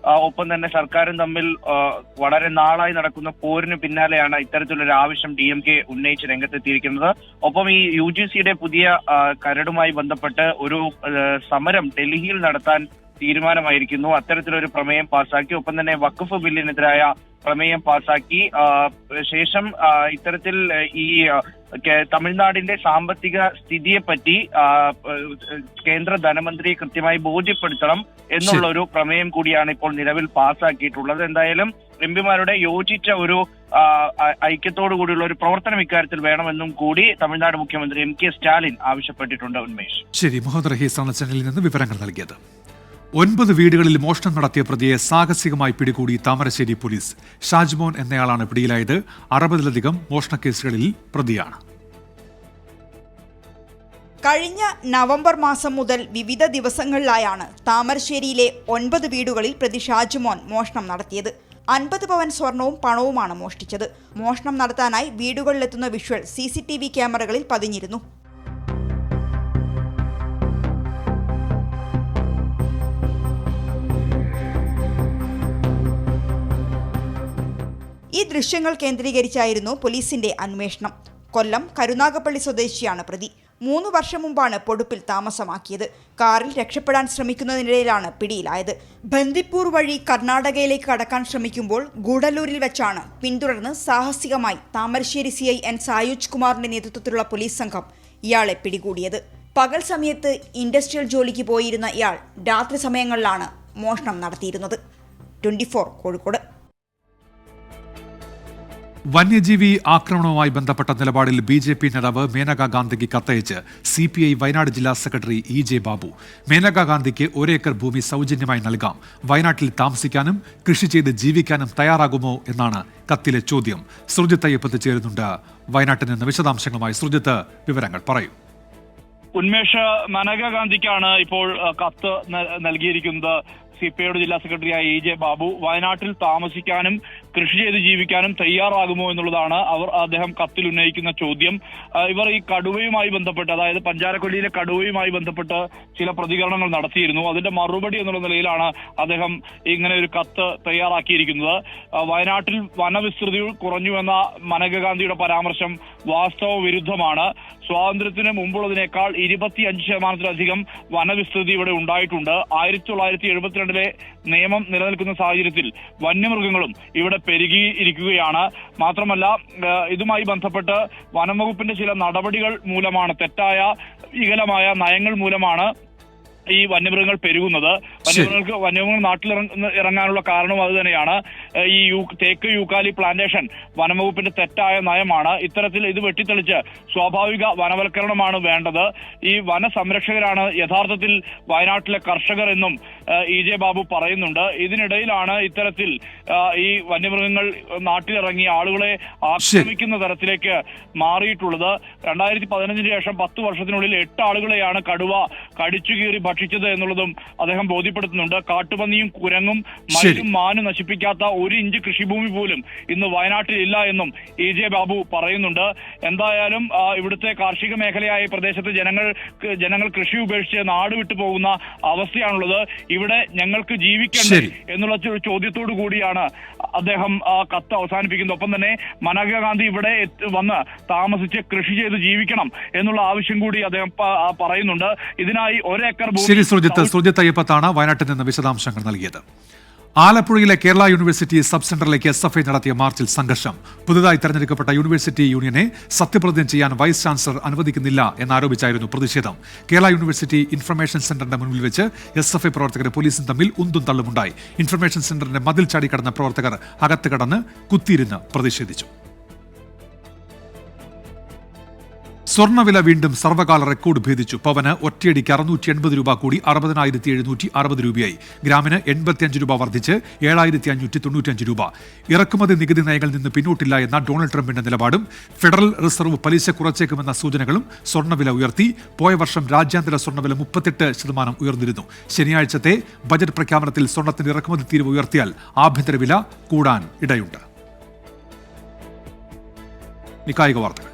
ഒപ്പം തന്നെ സർക്കാരും തമ്മിൽ വളരെ നാളായി നടക്കുന്ന പോരിന് പിന്നാലെയാണ് ഇത്തരത്തിലൊരു ആവശ്യം DMK ഉന്നയിച്ച് രംഗത്തെത്തിയിരിക്കുന്നത്. ഒപ്പം ഈ UGCയുടെ പുതിയ കരടുമായി ബന്ധപ്പെട്ട് ഒരു സമരം ഡൽഹിയിൽ നടത്താൻ തീരുമാനമായിരിക്കുന്നു. അത്തരത്തിലൊരു പ്രമേയം പാസാക്കി. ഒപ്പം തന്നെ വഖഫ് ബില്ലിനെതിരായ പ്രമേയം പാസാക്കി. ശേഷം ഇത്തരത്തിൽ ഈ തമിഴ്നാടിന്റെ സാമ്പത്തിക സ്ഥിതിയെപ്പറ്റി കേന്ദ്ര ധനമന്ത്രിയെ കൃത്യമായി ബോധ്യപ്പെടുത്തണം എന്നുള്ള ഒരു പ്രമേയം കൂടിയാണ് ഇപ്പോൾ നിലവിൽ പാസാക്കിയിട്ടുള്ളത്. എന്തായാലും എംപിമാരുടെ യോജിച്ച ഒരു ഐക്യത്തോടു കൂടിയുള്ള ഒരു പ്രവർത്തനം ഇക്കാര്യത്തിൽ വേണമെന്നും കൂടി തമിഴ്നാട് മുഖ്യമന്ത്രി MK സ്റ്റാലിൻ ആവശ്യപ്പെട്ടിട്ടുണ്ട്. ഉന്മേഷ്. ശരി, മുഹമ്മദ് റഹീസാണ് ചാനലിൽ നിന്ന് വിവരങ്ങൾ നൽകിയത്. 9 വീടുകളിൽ മോഷണം നടത്തിയ പ്രതിയെ സാഹസികമായി പിടികൂടി താമരശ്ശേരി പോലീസ്. ഷാജ്മോൻ എന്നയാളാണ് പിടിയിലായത്. 60-ലധികം മോഷണക്കേസുകളിൽ പ്രതിയാണ്. കഴിഞ്ഞ നവംബർ മാസം മുതൽ വിവിധ ദിവസങ്ങളിലായാണ് താമരശ്ശേരിയിലെ 9 വീടുകളിൽ പ്രതി ഷാജ്മോൻ മോഷണം നടത്തിയത്. 50 പവൻ സ്വർണവും പണവുമാണ് മോഷ്ടിച്ചത്. മോഷണം നടത്താനായി വീടുകളിലെത്തുന്ന വിഷ്വൽ CCTV ക്യാമറകളിൽ പതിഞ്ഞിരുന്നു. ഈ ദൃശ്യങ്ങൾ കേന്ദ്രീകരിച്ചായിരുന്നു പോലീസിന്റെ അന്വേഷണം. കൊല്ലം കരുനാഗപ്പള്ളി സ്വദേശിയാണ് പ്രതി. 3 വർഷം മുമ്പാണ് പൊടുപ്പിൽ താമസമാക്കിയത്. കാറിൽ രക്ഷപ്പെടാൻ ശ്രമിക്കുന്നതിനിടയിലാണ് പിടിയിലായത്. ബന്ദിപ്പൂർ വഴി കർണാടകയിലേക്ക് കടക്കാൻ ശ്രമിക്കുമ്പോൾ ഗൂഡല്ലൂരിൽ വെച്ചാണ് പിന്തുടർന്ന് സാഹസികമായി താമരശ്ശേരി CI N സായുജ് കുമാറിന്റെ നേതൃത്വത്തിലുള്ള പോലീസ് സംഘം ഇയാളെ പിടികൂടിയത്. പകൽ സമയത്ത് ഇൻഡസ്ട്രിയൽ ജോലിക്ക് പോയിരുന്ന ഇയാൾ രാത്രി സമയങ്ങളിലാണ് മോഷണം നടത്തിയിരുന്നത്. 24 കോഴിക്കോട്. വന്യജീവി ആക്രമണവുമായി ബന്ധപ്പെട്ട നിലപാടിൽ BJP നേതാവ് മേനകാ ഗാന്ധിക്ക് കത്തയച്ച് CPI വയനാട് ജില്ലാ സെക്രട്ടറി EJ ബാബു. മേനകാ ഗാന്ധിക്ക് 1 ഏക്കർ ഭൂമി സൗജന്യമായി നൽകാം. വയനാട്ടിൽ താമസിക്കാനും കൃഷി ചെയ്ത് ജീവിക്കാനും തയ്യാറാകുമോ എന്നാണ് കത്തിലെ ചോദ്യം. സുർജിത്ത് അയ്യപ്പത്ത് ചേരുന്നുണ്ട് വയനാട്ടിൽ നിന്ന്. വിശദാംശങ്ങളുമായി സുർജിത്ത്, വിവരങ്ങൾ പറയൂ. ഉന്മേഷ്, മേനകാ ഗാന്ധിക്കാണ് ഇപ്പോൾ കത്ത് നൽകിയിരിക്കുന്നത്. CPIയുടെ ജില്ലാ സെക്രട്ടറിയായ EJ ബാബു വയനാട്ടിൽ താമസിക്കാനും കൃഷി ചെയ്ത് ജീവിക്കാനും തയ്യാറാകുമോ എന്നുള്ളതാണ് അദ്ദേഹം കത്തിൽ ഉന്നയിക്കുന്ന ചോദ്യം. ഇവർ ഈ കടുവയുമായി ബന്ധപ്പെട്ട്, അതായത് പഞ്ചാരക്കൊല്ലിയിലെ കടുവയുമായി ബന്ധപ്പെട്ട് ചില പ്രതികരണങ്ങൾ നടത്തിയിരുന്നു. അതിന്റെ മറുപടി എന്നുള്ള നിലയിലാണ് അദ്ദേഹം ഇങ്ങനെ ഒരു കത്ത് തയ്യാറാക്കിയിരിക്കുന്നത്. വയനാട്ടിൽ വനവിസ്തൃതി കുറഞ്ഞുവെന്ന മേനകാ ഗാന്ധിയുടെ പരാമർശം വാസ്തവ വിരുദ്ധമാണ്. സ്വാതന്ത്ര്യത്തിന് മുമ്പുള്ളതിനേക്കാൾ 25% വനവിസ്തൃതി ഇവിടെ ഉണ്ടായിട്ടുണ്ട്. 1972 നിയമം നിലനിൽക്കുന്ന സാഹചര്യത്തിൽ വന്യമൃഗങ്ങളും ഇവിടെ പെരുകിയിരിക്കുകയാണ്. മാത്രമല്ല, ഇതുമായി ബന്ധപ്പെട്ട് വനംവകുപ്പിന്റെ ചില നടപടികൾ മൂലമാണ്, തെറ്റായ വികലമായ നയങ്ങൾ മൂലമാണ് ഈ വന്യമൃഗങ്ങൾ പെരുകുന്നത്. വന്യമൃഗങ്ങൾ നാട്ടിൽ ഇറങ്ങാനുള്ള കാരണം അത് തന്നെയാണ്. ഈ തേക്ക് യൂക്കാലി പ്ലാന്റേഷൻ വനംവകുപ്പിന്റെ തെറ്റായ നയമാണ്. ഇത്തരത്തിൽ ഇത് വെട്ടിത്തെളിച്ച് സ്വാഭാവിക വനവൽക്കരണമാണ് വേണ്ടത്. ഈ വനസംരക്ഷകരാണ് യഥാർത്ഥത്തിൽ വയനാട്ടിലെ കർഷകർ എന്നും EJ ബാബു പറയുന്നുണ്ട്. ഇതിനിടയിലാണ് ഇത്തരത്തിൽ ഈ വന്യമൃഗങ്ങൾ നാട്ടിലിറങ്ങി ആളുകളെ ആക്രമിക്കുന്ന തരത്തിലേക്ക് മാറിയിട്ടുള്ളത്. 2015 ശേഷം 10 വർഷത്തിനുള്ളിൽ 8 ആളുകളെയാണ് കടുവ കടിച്ചുകീറി ഭക്ഷിച്ചത് എന്നുള്ളതും അദ്ദേഹം ബോധ്യപ്പെടുത്തുന്നുണ്ട്. കാട്ടുപന്നിയും കുരങ്ങും മയിലും മാനും നശിപ്പിക്കാത്ത 1 ഇഞ്ച് കൃഷിഭൂമി പോലും ഇന്ന് വയനാട്ടിൽ ഇല്ല എന്നും EJ ബാബു പറയുന്നുണ്ട്. എന്തായാലും ഇവിടുത്തെ കാർഷിക മേഖലയായ പ്രദേശത്ത് ജനങ്ങൾ കൃഷി ഉപേക്ഷിച്ച് നാട് വിട്ടു പോകുന്ന അവസ്ഥയാണുള്ളത്. ഇവിടെ ഞങ്ങൾക്ക് ജീവിക്കണ്ടേ എന്നുള്ള ഒരു ചോദ്യത്തോടു കൂടിയാണ് അദ്ദേഹം കത്ത് അവസാനിപ്പിക്കുന്നത്. ഒപ്പം തന്നെ മേനകാ ഗാന്ധി ഇവിടെ വന്ന് താമസിച്ച് കൃഷി ചെയ്ത് ജീവിക്കണം എന്നുള്ള ആവശ്യം കൂടി അദ്ദേഹം പറയുന്നുണ്ട്. ഇതിനായി 1 ഏക്കർ ഭൂമി. ശരി, സുർജിത്ത് അയ്യപ്പത്താണ് വയനാട്ടിൽ നിന്ന് വിശദാംശങ്ങൾ നൽകിയത്. ആലപ്പുഴയിലെ കേരള യൂണിവേഴ്സിറ്റി സബ് സെന്ററിലേക്ക് SFI നടത്തിയ മാർച്ചിൽ സംഘർഷം. പുതുതായി തെരഞ്ഞെടുക്കപ്പെട്ട യൂണിവേഴ്സിറ്റി യൂണിയനെ സത്യപ്രതിജ്ഞ ചെയ്യാൻ വൈസ് ചാൻസലർ അനുവദിക്കുന്നില്ല എന്നാരോപിച്ചായിരുന്നു പ്രതിഷേധം. കേരള യൂണിവേഴ്സിറ്റി ഇൻഫർമേഷൻ സെന്ററിന്റെ മുൻപിൽ വെച്ച് SFI പ്രവർത്തകർ പോലീസും തമ്മിൽ ഉന്തും തള്ളുമുണ്ടായി. ഇൻഫർമേഷൻ സെന്ററിന്റെ മതിൽ ചാടിക്കടന്ന പ്രവർത്തകർ അകത്ത് കടന്ന് കുത്തിയിരുന്ന് പ്രതിഷേധിച്ചു. സ്വർണ്ണവില വീണ്ടും സർവകാല റെക്കോർഡ് ഭേദിച്ചു. പവന് ഒറ്റയടിക്ക് 680 രൂപ കൂടി 60,760 രൂപയായി. ഗ്രാമിന് 85 രൂപ വർദ്ധിച്ച് 7,595 രൂപ. ഇറക്കുമതി നികുതി നയങ്ങളിൽ നിന്ന് പിന്നോട്ടില്ല എന്ന ഡൊണാൾഡ് ട്രംപിന്റെ നിലപാടും ഫെഡറൽ റിസർവ് പലിശ കുറച്ചേക്കുമെന്ന സൂചനകളും സ്വർണ്ണവില ഉയർത്തി. പോയ വർഷം രാജ്യാന്തര സ്വർണ്ണവില 38% ഉയർന്നിരുന്നു. ശനിയാഴ്ചത്തെ ബജറ്റ് പ്രഖ്യാപനത്തിൽ സ്വർണ്ണത്തിന്റെ ഇറക്കുമതി തീരുവ ഉയർത്തിയാൽ ആഭ്യന്തര വില കൂടാൻ ഇടയുണ്ട്. കായിക വാർത്തകൾ.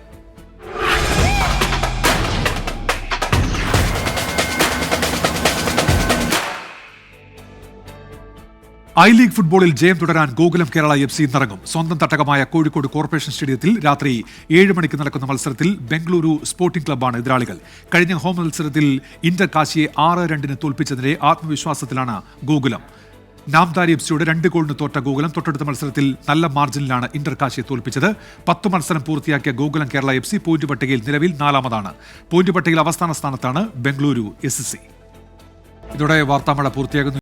ഐ ലീഗ് ഫുട്ബോളിൽ ജയം തുടരാൻ ഗോകുലം കേരള FC ഇന്നിറങ്ങും. സ്വന്തം തട്ടകമായ കോഴിക്കോട് കോർപ്പറേഷൻ സ്റ്റേഡിയത്തിൽ രാത്രി 7 മണിക്ക് നടക്കുന്ന മത്സരത്തിൽ ബംഗളൂരു സ്പോർട്ടിംഗ് ക്ലബ്ബാണ് എതിരാളികൾ. കഴിഞ്ഞ ഹോം മത്സരത്തിൽ ഇന്റർ കാശിയെ 6-2 തോൽപ്പിച്ചതിന്റെ ആത്മവിശ്വാസത്തിലാണ് ഗോകുലം. നാംദാരി FCയുടെ 2 ഗോളിന് തോറ്റ ഗോകുലം തൊട്ടടുത്ത മത്സരത്തിൽ നല്ല മാർജിനിലാണ് ഇന്റർ കാശിയെ തോൽപ്പിച്ചത്. 10 മത്സരം പൂർത്തിയാക്കിയ ഗോകുലം കേരള FC പോയിന്റ് പട്ടികയിൽ നിലവിൽ 4-ാമതാണ്. പോയിന്റ് പട്ടികയിൽ അവസാന സ്ഥാനത്താണ് ബംഗളൂരു SC. ഇതോടെ വാർത്താമഴ പൂർത്തിയാകുന്നു.